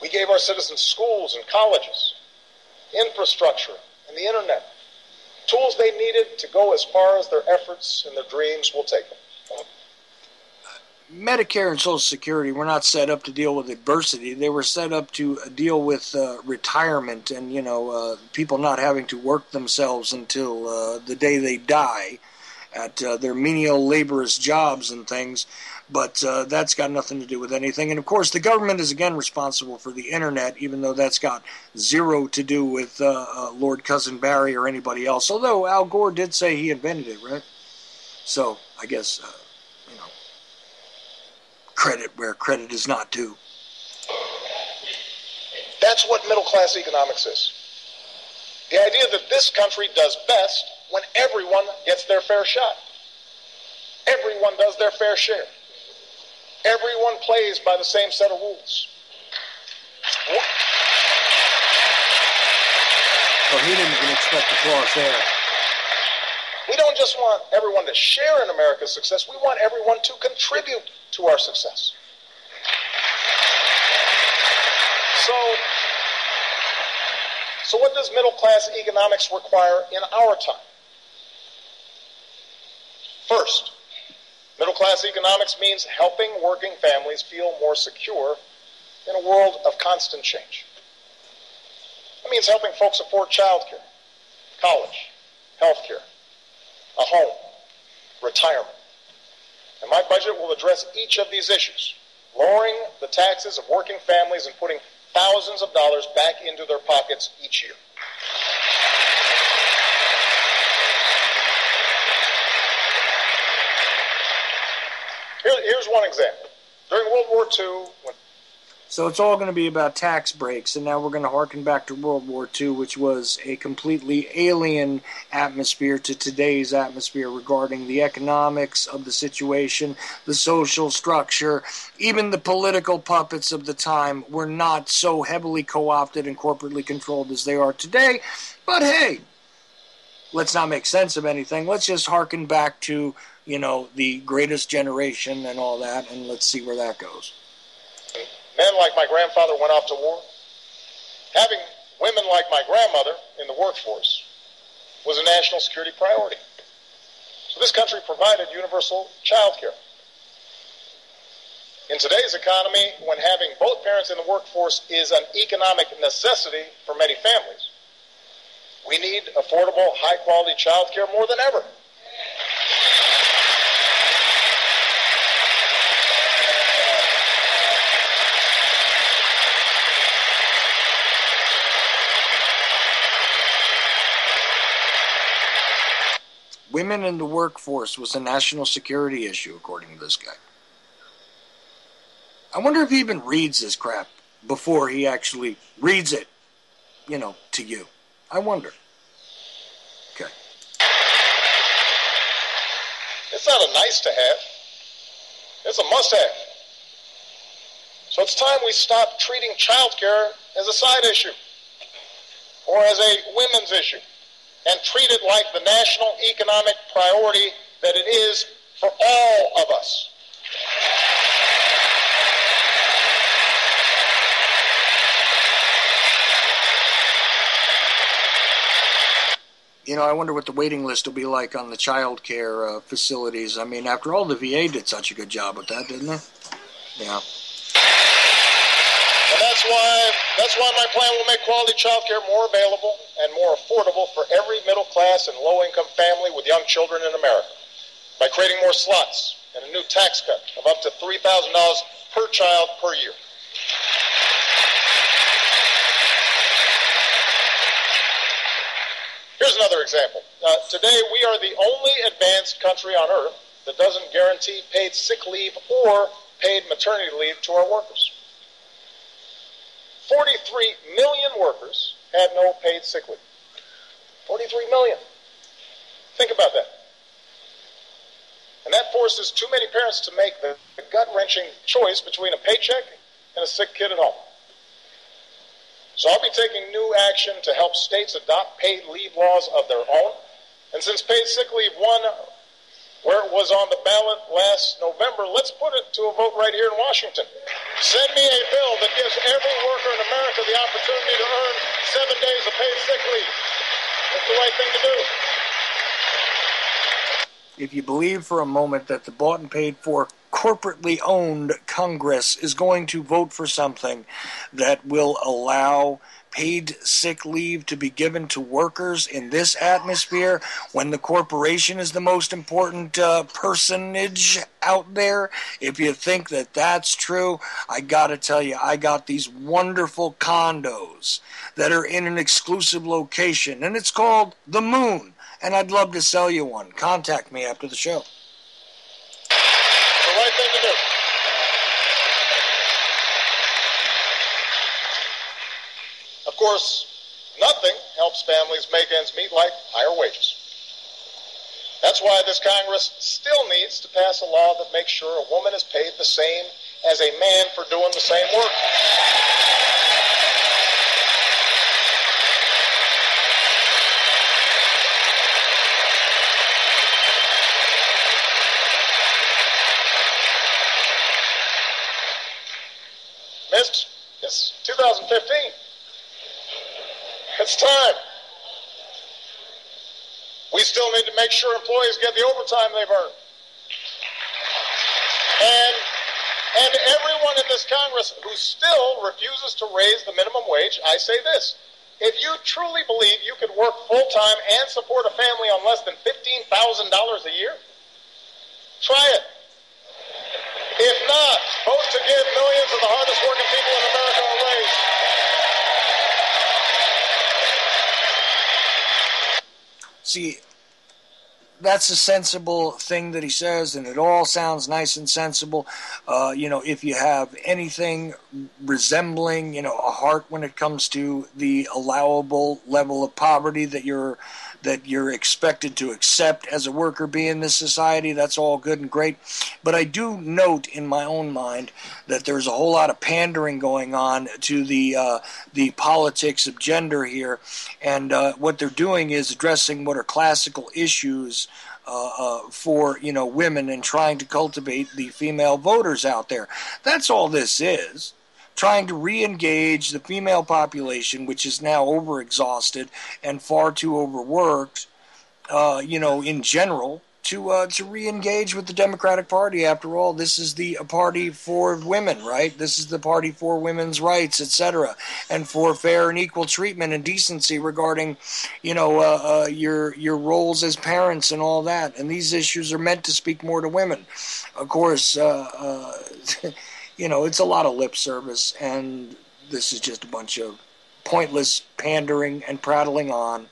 We gave our citizens schools and colleges, infrastructure, and the internet, tools they needed to go as far as their efforts and their dreams will take them. Medicare and Social Security were not set up to deal with adversity. They were set up to deal with retirement and, people not having to work themselves until the day they die at their menial laborious jobs and things. But that's got nothing to do with anything. And, of course, the government is, again, responsible for the Internet, even though that's got zero to do with Lord Cousin Barry or anybody else. Although Al Gore did say he invented it, right? So, I guess, credit where credit is not due. That's what middle-class economics is. The idea that this country does best when everyone gets their fair shot. Everyone does their fair share. Everyone plays by the same set of rules. Well, he didn't even expect applause there. We don't just want everyone to share in America's success. We want everyone to contribute to our success. So what does middle-class economics require in our time? First, Middle-class economics means helping working families feel more secure in a world of constant change. It means helping folks afford childcare, college, health care, a home, retirement. And my budget will address each of these issues, lowering the taxes of working families and putting thousands of dollars back into their pockets each year. Here's one example. During World War II, when So it's all going to be about tax breaks, and now we're going to harken back to World War II, which was a completely alien atmosphere to today's atmosphere regarding the economics of the situation, the social structure, even the political puppets of the time were not so heavily co-opted and corporately controlled as they are today. But hey, let's not make sense of anything. Let's just harken back to, the greatest generation and all that, and let's see where that goes. men like my grandfather went off to war, having women like my grandmother in the workforce was a national security priority. So this country provided universal child care. In today's economy, when having both parents in the workforce is an economic necessity for many families, we need affordable, high-quality child care more than ever. Women in the workforce was a national security issue, according to this guy. I wonder if he even reads this crap before he actually reads it, to you. I wonder. Okay. It's not a nice to have. It's a must have. So it's time we stop treating child care as a side issue or as a women's issue and treat it like the national economic priority that it is for all of us. I wonder what the waiting list will be like on the child care facilities. I mean, after all, the VA did such a good job with that, didn't they? Yeah. And that's why my plan will make quality child care more available and more affordable for every middle class and low-income family with young children in America by creating more slots and a new tax cut of up to $3,000 per child per year. Here's another example. Today, we are the only advanced country on earth that doesn't guarantee paid sick leave or paid maternity leave to our workers. 43 million workers had no paid sick leave. 43 million. Think about that. And that forces too many parents to make the gut-wrenching choice between a paycheck and a sick kid at home. So I'll be taking new action to help states adopt paid leave laws of their own. And since paid sick leave won where it was on the ballot last November, let's put it to a vote right here in Washington. Send me a bill that gives every worker in America the opportunity to earn 7 days of paid sick leave. That's the right thing to do. If you believe for a moment that the bought and paid for corporately owned Congress is going to vote for something that will allow paid sick leave to be given to workers in this atmosphere when the corporation is the most important personage out there, if you think that that's true, I gotta tell you, I got these wonderful condos that are in an exclusive location, and it's called The Moon. And I'd love to sell you one. Contact me after the show. The right thing to do. Of course, nothing helps families make ends meet like higher wages. That's why this Congress still needs to pass a law that makes sure a woman is paid the same as a man for doing the same work. It's 2015. It's time. We still need to make sure employees get the overtime they've earned. And everyone in this Congress who still refuses to raise the minimum wage, I say this. If you truly believe you could work full-time and support a family on less than $15,000 a year, try it. If not, vote to give millions of the hardest working people in America a raise. See, that's a sensible thing that he says, and it all sounds nice and sensible. If you have anything resembling, a heart when it comes to the allowable level of poverty that you're expected to accept as a worker bee in this society, that's all good and great. But I do note in my own mind that there's a whole lot of pandering going on to the politics of gender here, and what they're doing is addressing what are classical issues for women and trying to cultivate the female voters out there. That's all this is. Trying to re-engage the female population, which is now overexhausted and far too overworked, in general, to re-engage with the Democratic Party. After all, this is the party for women, right? This is the party for women's rights, etc., and for fair and equal treatment and decency regarding, your roles as parents and all that. And these issues are meant to speak more to women. Of course, it's a lot of lip service, and this is just a bunch of pointless pandering and prattling on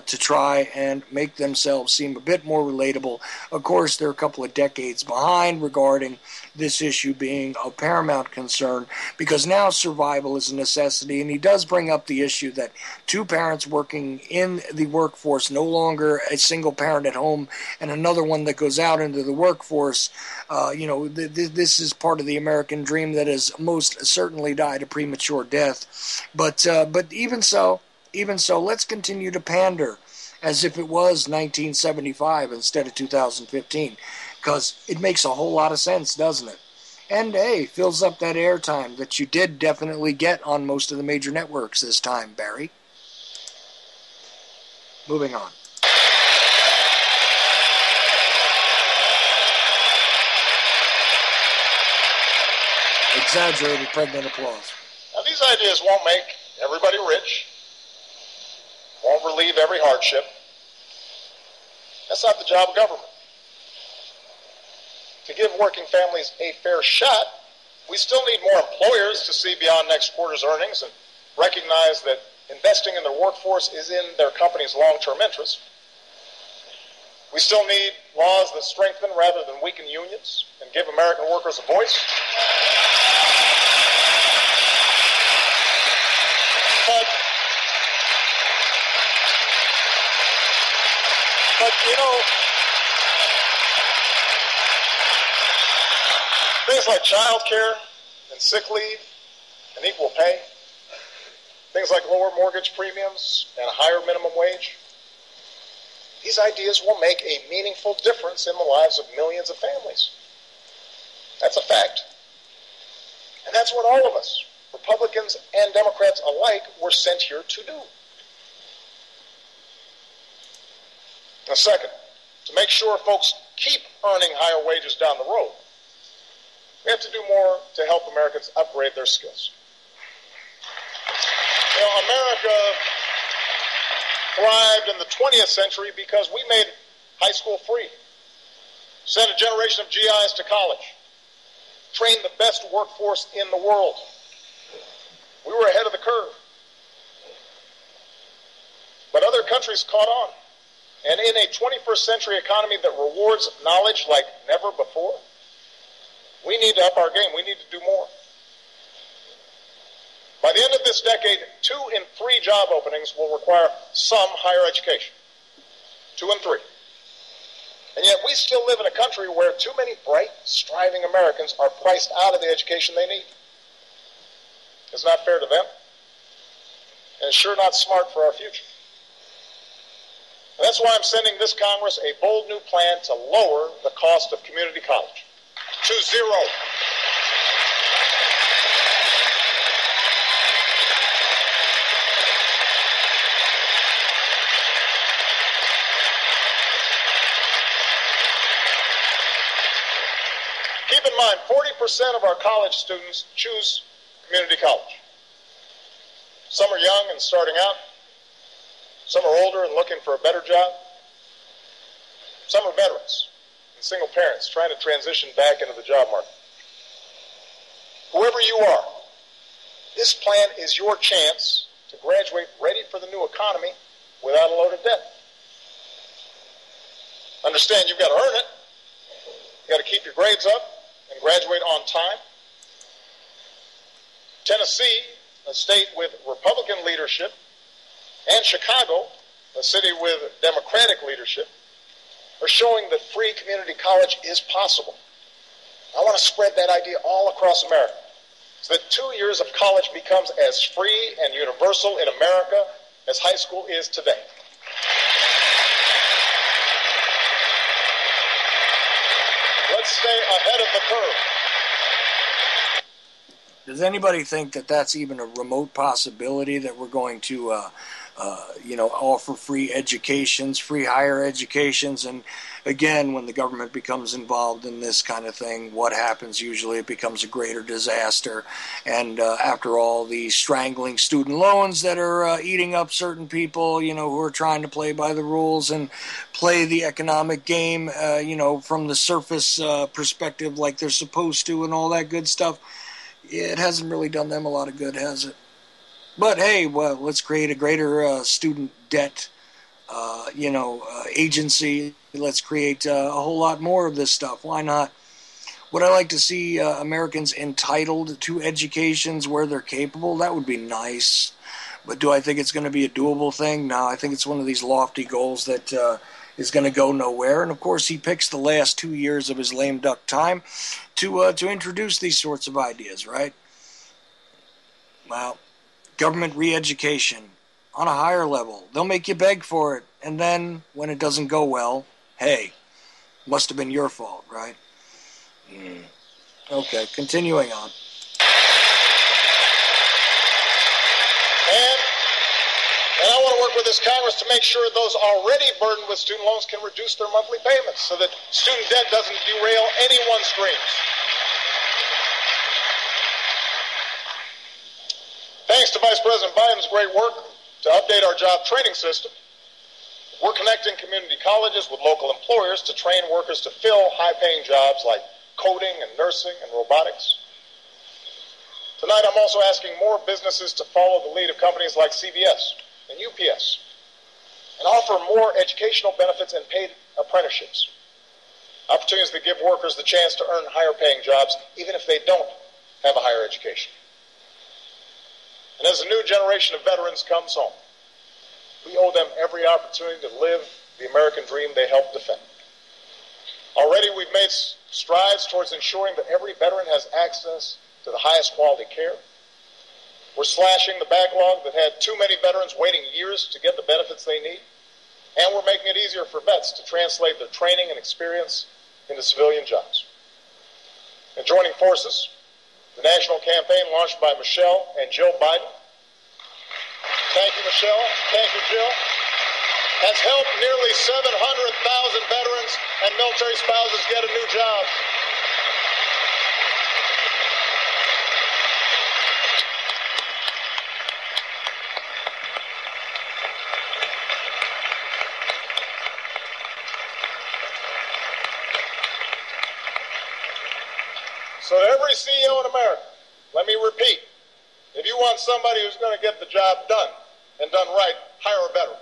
to try and make themselves seem a bit more relatable. Of course, they're a couple of decades behind regarding this issue being of paramount concern, because now survival is a necessity, and he does bring up the issue that two parents working in the workforce, no longer a single parent at home and another one that goes out into the workforce, this is part of the American dream that has most certainly died a premature death. But even so, let's continue to pander as if it was 1975 instead of 2015, because it makes a whole lot of sense, doesn't it? And, hey, fills up that airtime that you did definitely get on most of the major networks this time, Barry. Moving on. Exaggerated pregnant applause. Now, these ideas won't make everybody rich, won't relieve every hardship. That's not the job of government. To give working families a fair shot, we still need more employers to see beyond next quarter's earnings and recognize that investing in their workforce is in their company's long-term interest. We still need laws that strengthen rather than weaken unions and give American workers a voice. But things like child care and sick leave and equal pay, things like lower mortgage premiums and a higher minimum wage, these ideas will make a meaningful difference in the lives of millions of families. That's a fact. And that's what all of us, Republicans and Democrats alike, were sent here to do. Now, second, to make sure folks keep earning higher wages down the road, we have to do more to help Americans upgrade their skills. America thrived in the 20th century because we made high school free, sent a generation of GIs to college, trained the best workforce in the world. We were ahead of the curve. But other countries caught on. And in a 21st century economy that rewards knowledge like never before, we need to up our game. We need to do more. By the end of this decade, 2 in 3 job openings will require some higher education. 2 in 3. And yet we still live in a country where too many bright, striving Americans are priced out of the education they need. It's not fair to them, and it's sure not smart for our future. And that's why I'm sending this Congress a bold new plan to lower the cost of community college to zero. Keep in mind, 40% of our college students choose community college. Some are young and starting out. Some are older and looking for a better job. Some are veterans and single parents trying to transition back into the job market. Whoever you are, this plan is your chance to graduate ready for the new economy without a load of debt. Understand you've got to earn it. You've got to keep your grades up and graduate on time. Tennessee, a state with Republican leadership, and Chicago, a city with Democratic leadership, are showing that free community college is possible. I want to spread that idea all across America so that 2 years of college becomes as free and universal in America as high school is today. Let's stay ahead of the curve. Does anybody think that that's even a remote possibility, that we're going to, offer free educations, free higher educations? And again, when the government becomes involved in this kind of thing, what happens? Usually it becomes a greater disaster. And after all, the strangling student loans that are eating up certain people, who are trying to play by the rules and play the economic game, from the surface perspective like they're supposed to and all that good stuff. It hasn't really done them a lot of good, has it? But hey, well, let's create a greater student debt, agency. Let's create a whole lot more of this stuff. Why not? Would I like to see Americans entitled to educations where they're capable? That would be nice. But do I think it's going to be a doable thing? No, I think it's one of these lofty goals that is going to go nowhere. And of course, he picks the last 2 years of his lame duck time to introduce these sorts of ideas, right? Well, government re-education on a higher level. They'll make you beg for it. And then when it doesn't go well, hey, must have been your fault, right? Okay, continuing on. And I want to work with this Congress to make sure those already burdened with student loans can reduce their monthly payments so that student debt doesn't derail anyone's dreams. Thanks to Vice President Biden's great work to update our job training system, we're connecting community colleges with local employers to train workers to fill high-paying jobs like coding and nursing and robotics. Tonight, I'm also asking more businesses to follow the lead of companies like CVS and UPS and offer more educational benefits and paid apprenticeships. Opportunities that give workers the chance to earn higher-paying jobs even if they don't have a higher education. And as a new generation of veterans comes home, we owe them every opportunity to live the American dream they helped defend. Already we've made strides towards ensuring that every veteran has access to the highest quality care. We're slashing the backlog that had too many veterans waiting years to get the benefits they need. And we're making it easier for vets to translate their training and experience into civilian jobs. And joining forces, the national campaign launched by Michelle and Jill Biden. Thank you, Michelle. Thank you, Jill. Has helped nearly 700,000 veterans and military spouses get a new job. So to every CEO in America, let me repeat, if you want somebody who's going to get the job done and done right, hire a veteran.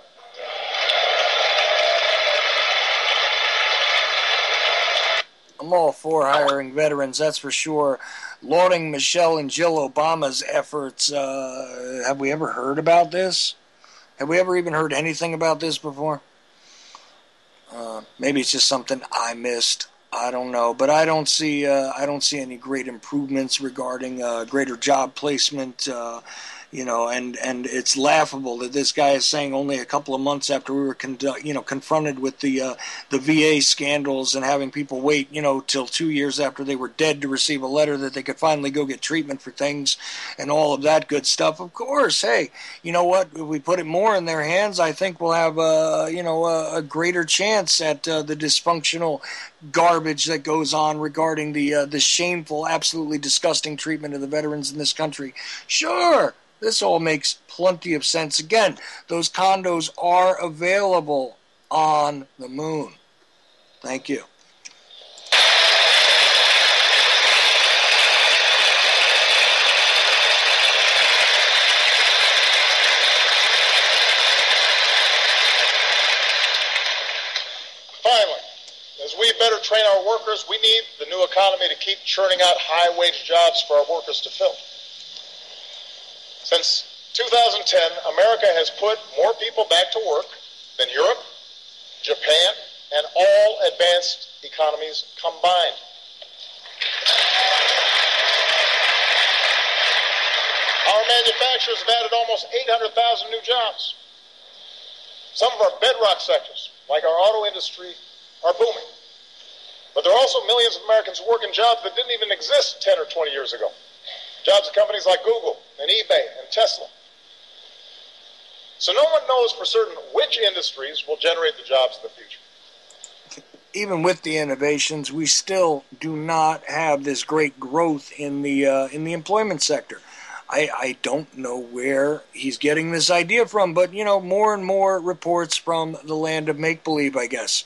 I'm all for hiring veterans, that's for sure. Lauding Michelle and Jill Obama's efforts. Have we ever heard about this? Have we ever even heard anything about this before? Maybe it's just something I missed. I don't know, but I don't see any great improvements regarding greater job placement, And it's laughable that this guy is saying only a couple of months after we were confronted with the VA scandals and having people wait till 2 years after they were dead to receive a letter that they could finally go get treatment for things and all of that good stuff. Of course, hey, you know what? If we put it more in their hands, I think we'll have a greater chance at the dysfunctional garbage that goes on regarding the shameful, absolutely disgusting treatment of the veterans in this country. Sure. This all makes plenty of sense. Again, those condos are available on the moon. Thank you. Finally, as we better train our workers, we need the new economy to keep churning out high-wage jobs for our workers to fill. Since 2010, America has put more people back to work than Europe, Japan, and all advanced economies combined. Our manufacturers have added almost 800,000 new jobs. Some of our bedrock sectors, like our auto industry, are booming. But there are also millions of Americans who work in jobs that didn't even exist 10 or 20 years ago. Jobs at companies like Google and eBay and Tesla. So no one knows for certain which industries will generate the jobs of the future. Even with the innovations, we still do not have this great growth in the employment sector. I don't know where he's getting this idea from, but more and more reports from the land of make-believe, I guess.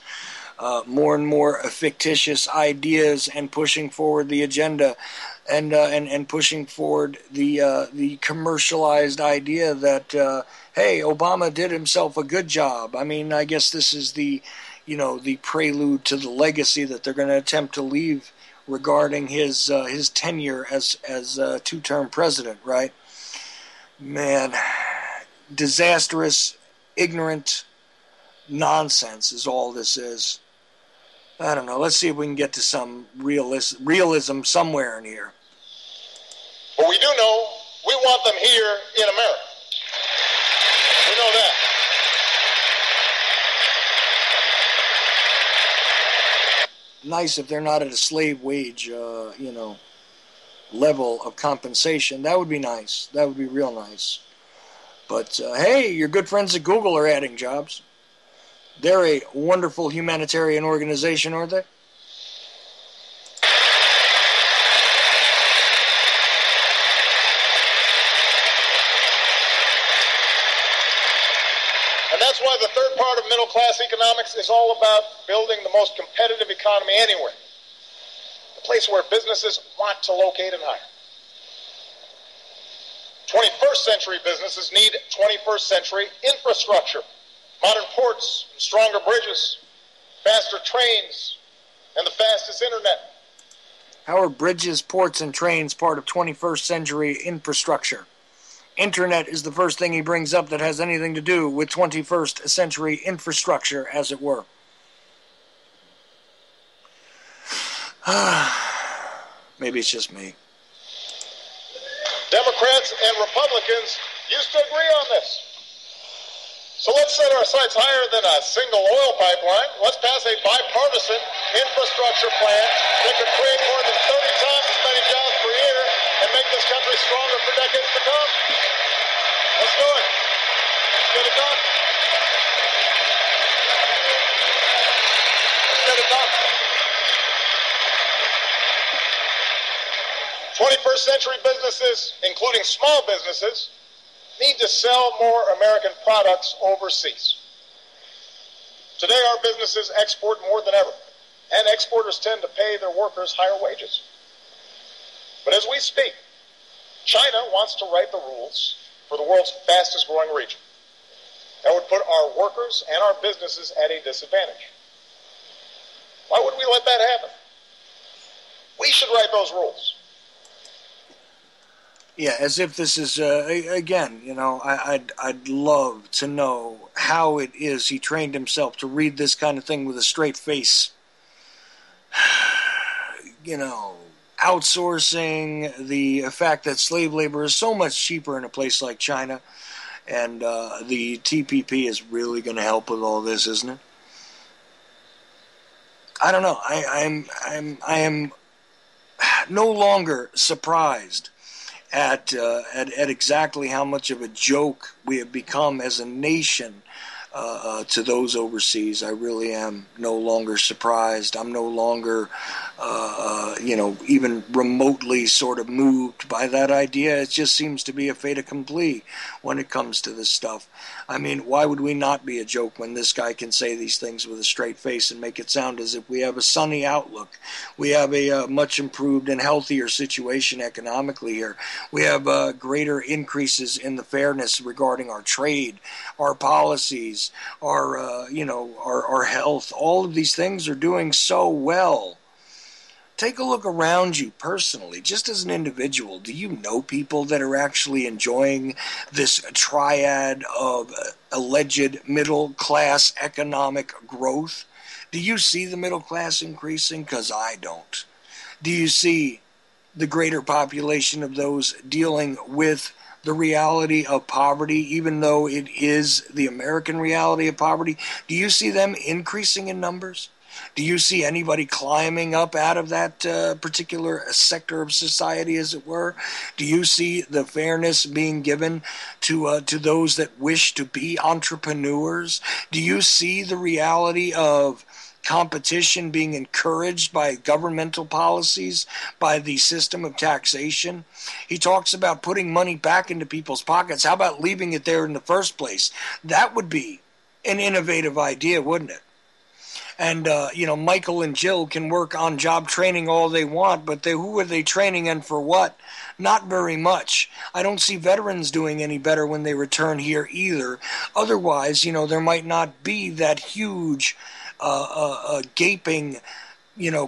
More and more fictitious ideas and pushing forward the agenda and pushing forward the commercialized idea that hey, Obama did himself a good job. I mean, I guess this is the prelude to the legacy that they're going to attempt to leave regarding his tenure as two-term president, right? Man, disastrous, ignorant nonsense is all this is. I don't know. Let's see if we can get to some realism somewhere in here. But we do know we want them here in America. We know that. Nice if they're not at a slave wage, level of compensation. That would be nice. That would be real nice. But, hey, your good friends at Google are adding jobs. They're a wonderful humanitarian organization, aren't they? And that's why the third part of middle-class economics is all about building the most competitive economy anywhere. A place where businesses want to locate and hire. 21st century businesses need 21st century infrastructure. Modern ports, stronger bridges, faster trains, and the fastest internet. How are bridges, ports, and trains part of 21st century infrastructure? Internet is the first thing he brings up that has anything to do with 21st century infrastructure, as it were. Maybe it's just me. Democrats and Republicans used to agree on this. So let's set our sights higher than a single oil pipeline. Let's pass a bipartisan infrastructure plan that could create more than 30 times as many jobs per year and make this country stronger for decades to come. Let's do it. Let's get it done. Let's get it done. 21st century businesses, including small businesses, need to sell more American products overseas. Today, our businesses export more than ever, and exporters tend to pay their workers higher wages. But as we speak, China wants to write the rules for the world's fastest growing region. That would put our workers and our businesses at a disadvantage. Why would we let that happen? We should write those rules. Yeah, as if this is, again, I'd love to know how it is he trained himself to read this kind of thing with a straight face. outsourcing, the fact that slave labor is so much cheaper in a place like China, and the TPP is really going to help with all this, isn't it? I don't know. I am no longer surprised at exactly how much of a joke we have become as a nation to those overseas. I really am no longer surprised. I'm no longer, even remotely sort of moved by that idea. It just seems to be a fait accompli when it comes to this stuff. I mean, why would we not be a joke when this guy can say these things with a straight face and make it sound as if we have a sunny outlook? We have a much improved and healthier situation economically here. We have greater increases in the fairness regarding our trade, our policies, our health. All of these things are doing so well. Take a look around you personally, just as an individual. Do you know people that are actually enjoying this triad of alleged middle-class economic growth? Do you see the middle class increasing? Because I don't. Do you see the greater population of those dealing with the reality of poverty, even though it is the American reality of poverty? Do you see them increasing in numbers? Do you see anybody climbing up out of that particular sector of society, as it were? Do you see the fairness being given to those that wish to be entrepreneurs? Do you see the reality of competition being encouraged by governmental policies, by the system of taxation? He talks about putting money back into people's pockets. How about leaving it there in the first place? That would be an innovative idea, wouldn't it? And, Michael and Jill can work on job training all they want, but who are they training and for what? Not very much. I don't see veterans doing any better when they return here either. Otherwise, there might not be that huge gaping,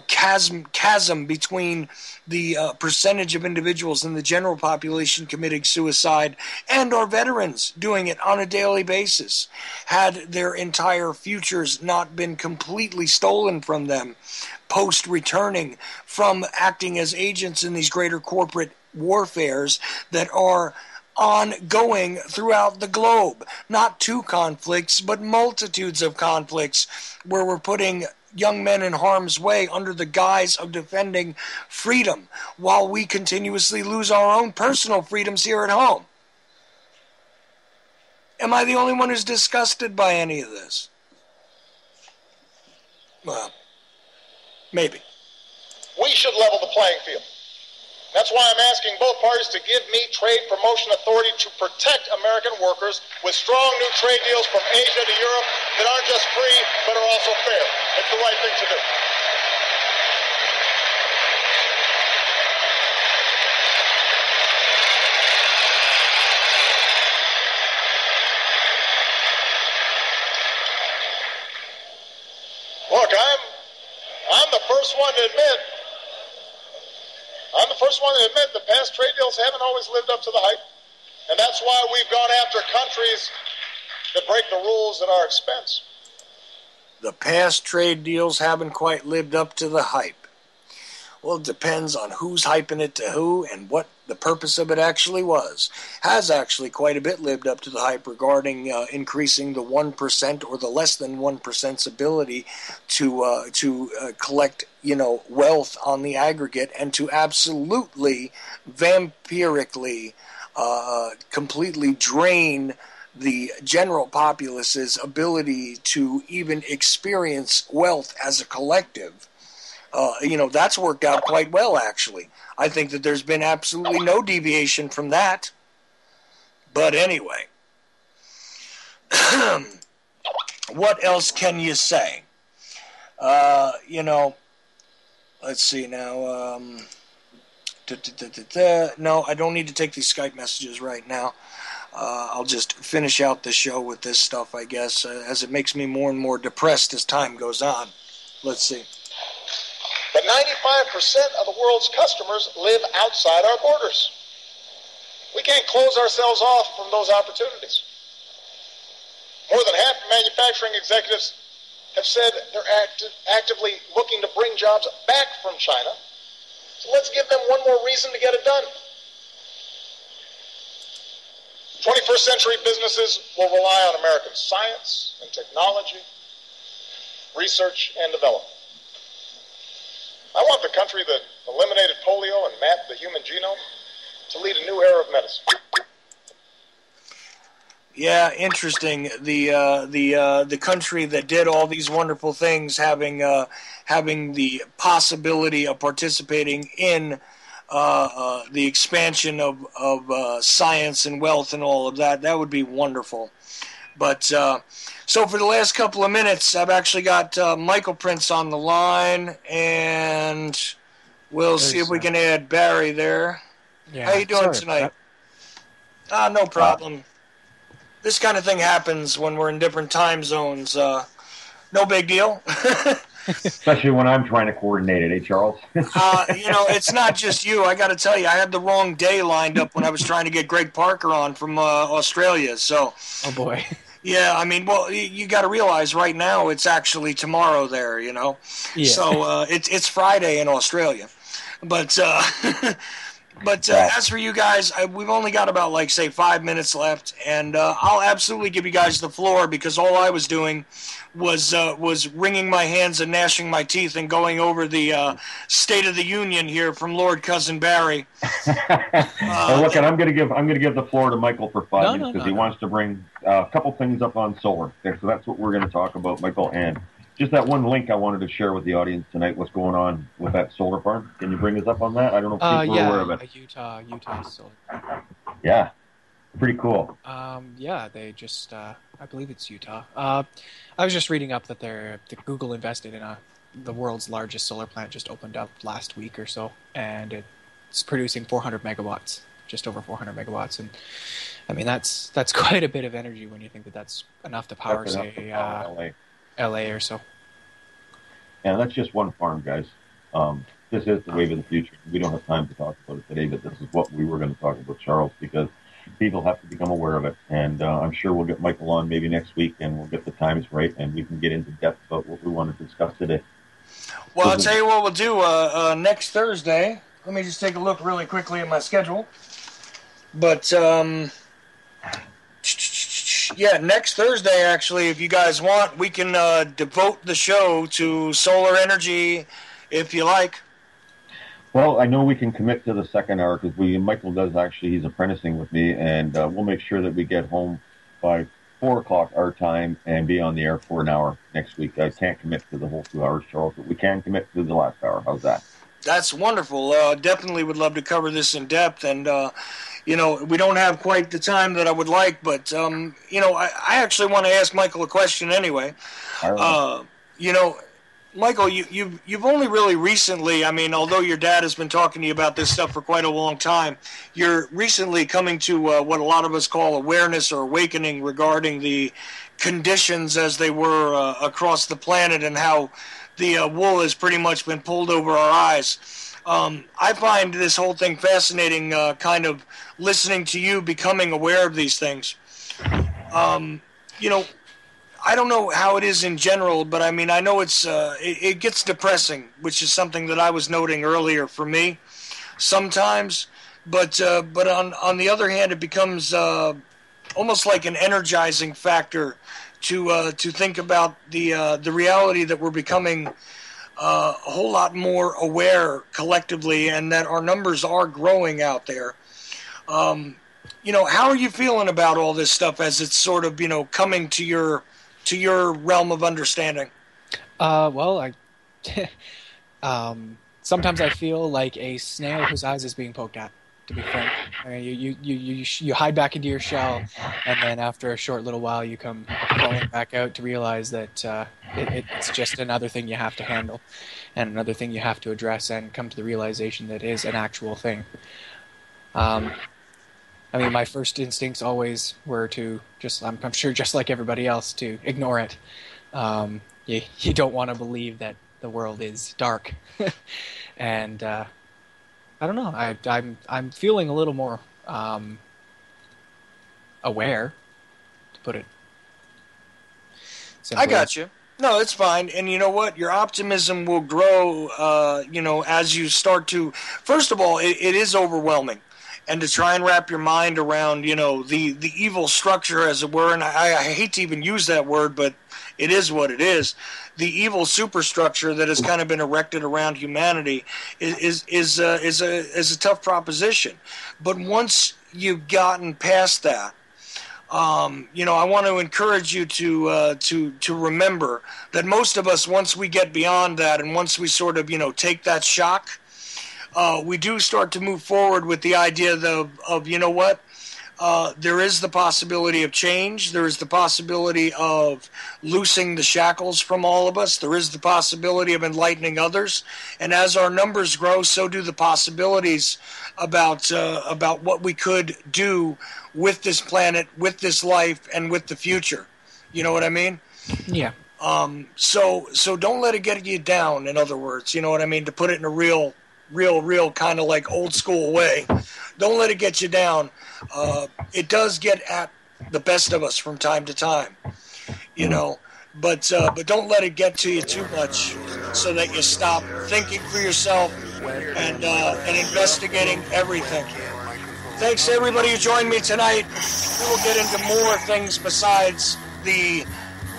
chasm between the percentage of individuals in the general population committing suicide and our veterans doing it on a daily basis. Had their entire futures not been completely stolen from them post-returning from acting as agents in these greater corporate warfares that are ongoing throughout the globe. Not two conflicts, but multitudes of conflicts where we're putting young men in harm's way under the guise of defending freedom while we continuously lose our own personal freedoms here at home. Am I the only one who's disgusted by any of this? Well, maybe. We should level the playing field. That's why I'm asking both parties to give me trade promotion authority to protect American workers with strong new trade deals from Asia to Europe that aren't just free, but are also fair. It's the right thing to do. Look, I'm the first one to admit that past trade deals haven't always lived up to the hype. And that's why we've gone after countries that break the rules at our expense. The past trade deals haven't quite lived up to the hype. Well, it depends on who's hyping it to who and what the purpose of it actually was. Has actually quite a bit lived up to the hype regarding increasing the 1% or the less than 1%'s ability to collect, wealth on the aggregate, and to absolutely vampirically completely drain the general populace's ability to even experience wealth as a collective. That's worked out quite well, actually. I think that there's been absolutely no deviation from that. But anyway, what else can you say? Let's see now. No, I don't need to take these Skype messages right now. I'll just finish out the show with this stuff, I guess, as it makes me more and more depressed as time goes on. Let's see. But 95% of the world's customers live outside our borders. We can't close ourselves off from those opportunities. More than half of manufacturing executives have said they're actively looking to bring jobs back from China So let's give them one more reason to get it done. 21st century businesses will rely on American science and technology, research and development. I want the country that eliminated polio and mapped the human genome to lead a new era of medicine. Yeah, interesting. The country that did all these wonderful things, having the possibility of participating in the expansion of science and wealth and all of that. That would be wonderful. But so for the last couple of minutes, I've actually got Michael Prince on the line, and we'll see if we can add Barry there. Yeah, How you doing tonight? No problem. This kind of thing happens when we're in different time zones. No big deal. Especially when I'm trying to coordinate it, Charles? It's not just you. I got to tell you, I had the wrong day lined up when I was trying to get Greg Parker on from Australia. So, oh boy. Yeah, I mean, well, you got to realize right now it's actually tomorrow there. Yeah. So it's Friday in Australia, but. But as for you guys, we've only got about, 5 minutes left, and I'll absolutely give you guys the floor because all I was doing was wringing my hands and gnashing my teeth and going over the State of the Union here from Lord Cousin Barry. Look, and I'm going to give the floor to Michael for 5 minutes because he wants to bring a couple things up on solar. So that's what we're going to talk about, Michael, and just that one link I wanted to share with the audience tonight. What's going on with that solar farm? Can you bring us up on that? I don't know if people are aware of it. Utah solar. Yeah, pretty cool. Yeah, they just, I believe it's Utah. I was just reading up that the Google invested in the world's largest solar plant just opened up last week or so, and it's producing 400 megawatts, just over 400 megawatts, and I mean that's quite a bit of energy when you think that that's enough to power, LA or so. Yeah, that's just one farm, guys. This is the wave of the future. We don't have time to talk about it today, but this is what we were going to talk about, Charles, because people have to become aware of it. And I'm sure we'll get Michael on maybe next week, and we'll get the times right, and we can get into depth about what we want to discuss today. Well, I'll tell you what we'll do next Thursday. Let me just take a look really quickly at my schedule. But, yeah, next Thursday, actually, if you guys want, we can devote the show to solar energy if you like. Well, I know we can commit to the second hour because Michael does actually, he's apprenticing with me, and we'll make sure that we get home by 4 o'clock our time and be on the air for an hour next week. I can't commit to the whole 2 hours, Charles, but we can commit to the last hour. How's that? That's wonderful. Definitely would love to cover this in depth, and we don't have quite the time that I would like, but I actually want to ask Michael a question anyway. Michael, you've only really recently, I mean, although your dad has been talking to you about this stuff for quite a long time, you're recently coming to what a lot of us call awareness or awakening regarding the conditions as they were across the planet and how the wool has pretty much been pulled over our eyes. I find this whole thing fascinating, kind of listening to you becoming aware of these things. I don't know how it is in general, but I mean, I know it gets depressing, which is something that I was noting earlier for me sometimes. But on the other hand, it becomes almost like an energizing factor to think about the reality that we're becoming a whole lot more aware collectively, and that our numbers are growing out there. How are you feeling about all this stuff as it's sort of coming to your realm of understanding? Well, sometimes I feel like a snail whose eyes is being poked at. To be frank, I mean, you hide back into your shell, and then after a short little while, you come crawling back out to realize that it's just another thing you have to handle, and another thing you have to address, and come to the realization that it is an actual thing. I mean, my first instincts always were to I'm sure just like everybody else, to ignore it. You don't want to believe that the world is dark, and I don't know. I'm feeling a little more aware, to put it simply. I got you. No, it's fine. And you know what? Your optimism will grow, as you start to. First of all, it is overwhelming. And to try and wrap your mind around, the evil structure, as it were, and I hate to even use that word, but it is what it is. The evil superstructure that has kind of been erected around humanity is a tough proposition. But once you've gotten past that, I want to encourage you to remember that most of us, once we get beyond that, and once we sort of take that shock, we do start to move forward with the idea of there is the possibility of change. There is the possibility of loosing the shackles from all of us. There is the possibility of enlightening others. And as our numbers grow, so do the possibilities about what we could do with this planet, with this life, and with the future. You know what I mean? Yeah. So don't let it get you down, in other words. You know what I mean? To put it in a real kind of like old school way. Don't let it get you down. It does get at the best of us from time to time, but don't let it get to you too much so that you stop thinking for yourself and investigating everything. Thanks to everybody who joined me tonight. We will get into more things besides the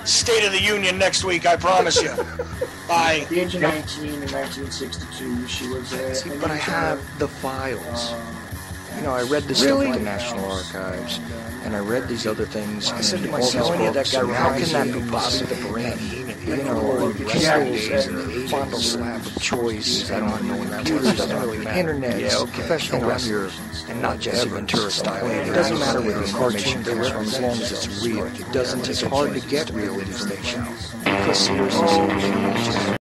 State of the Union next week, I promise you. Bye. The age of 19 in 1962, she was See, but I have the files. I read this stuff at the National Archives, and I read these other things. I said to all these myself, books, how can that be possible? The brain, chemicals and fondle slab of choice. I don't know computers, doesn't really matter. Internet, professional wrestlers, and not just Ventura style. It doesn't matter where the information comes from as long as it's real. It doesn't. It's hard to get real information because seriously.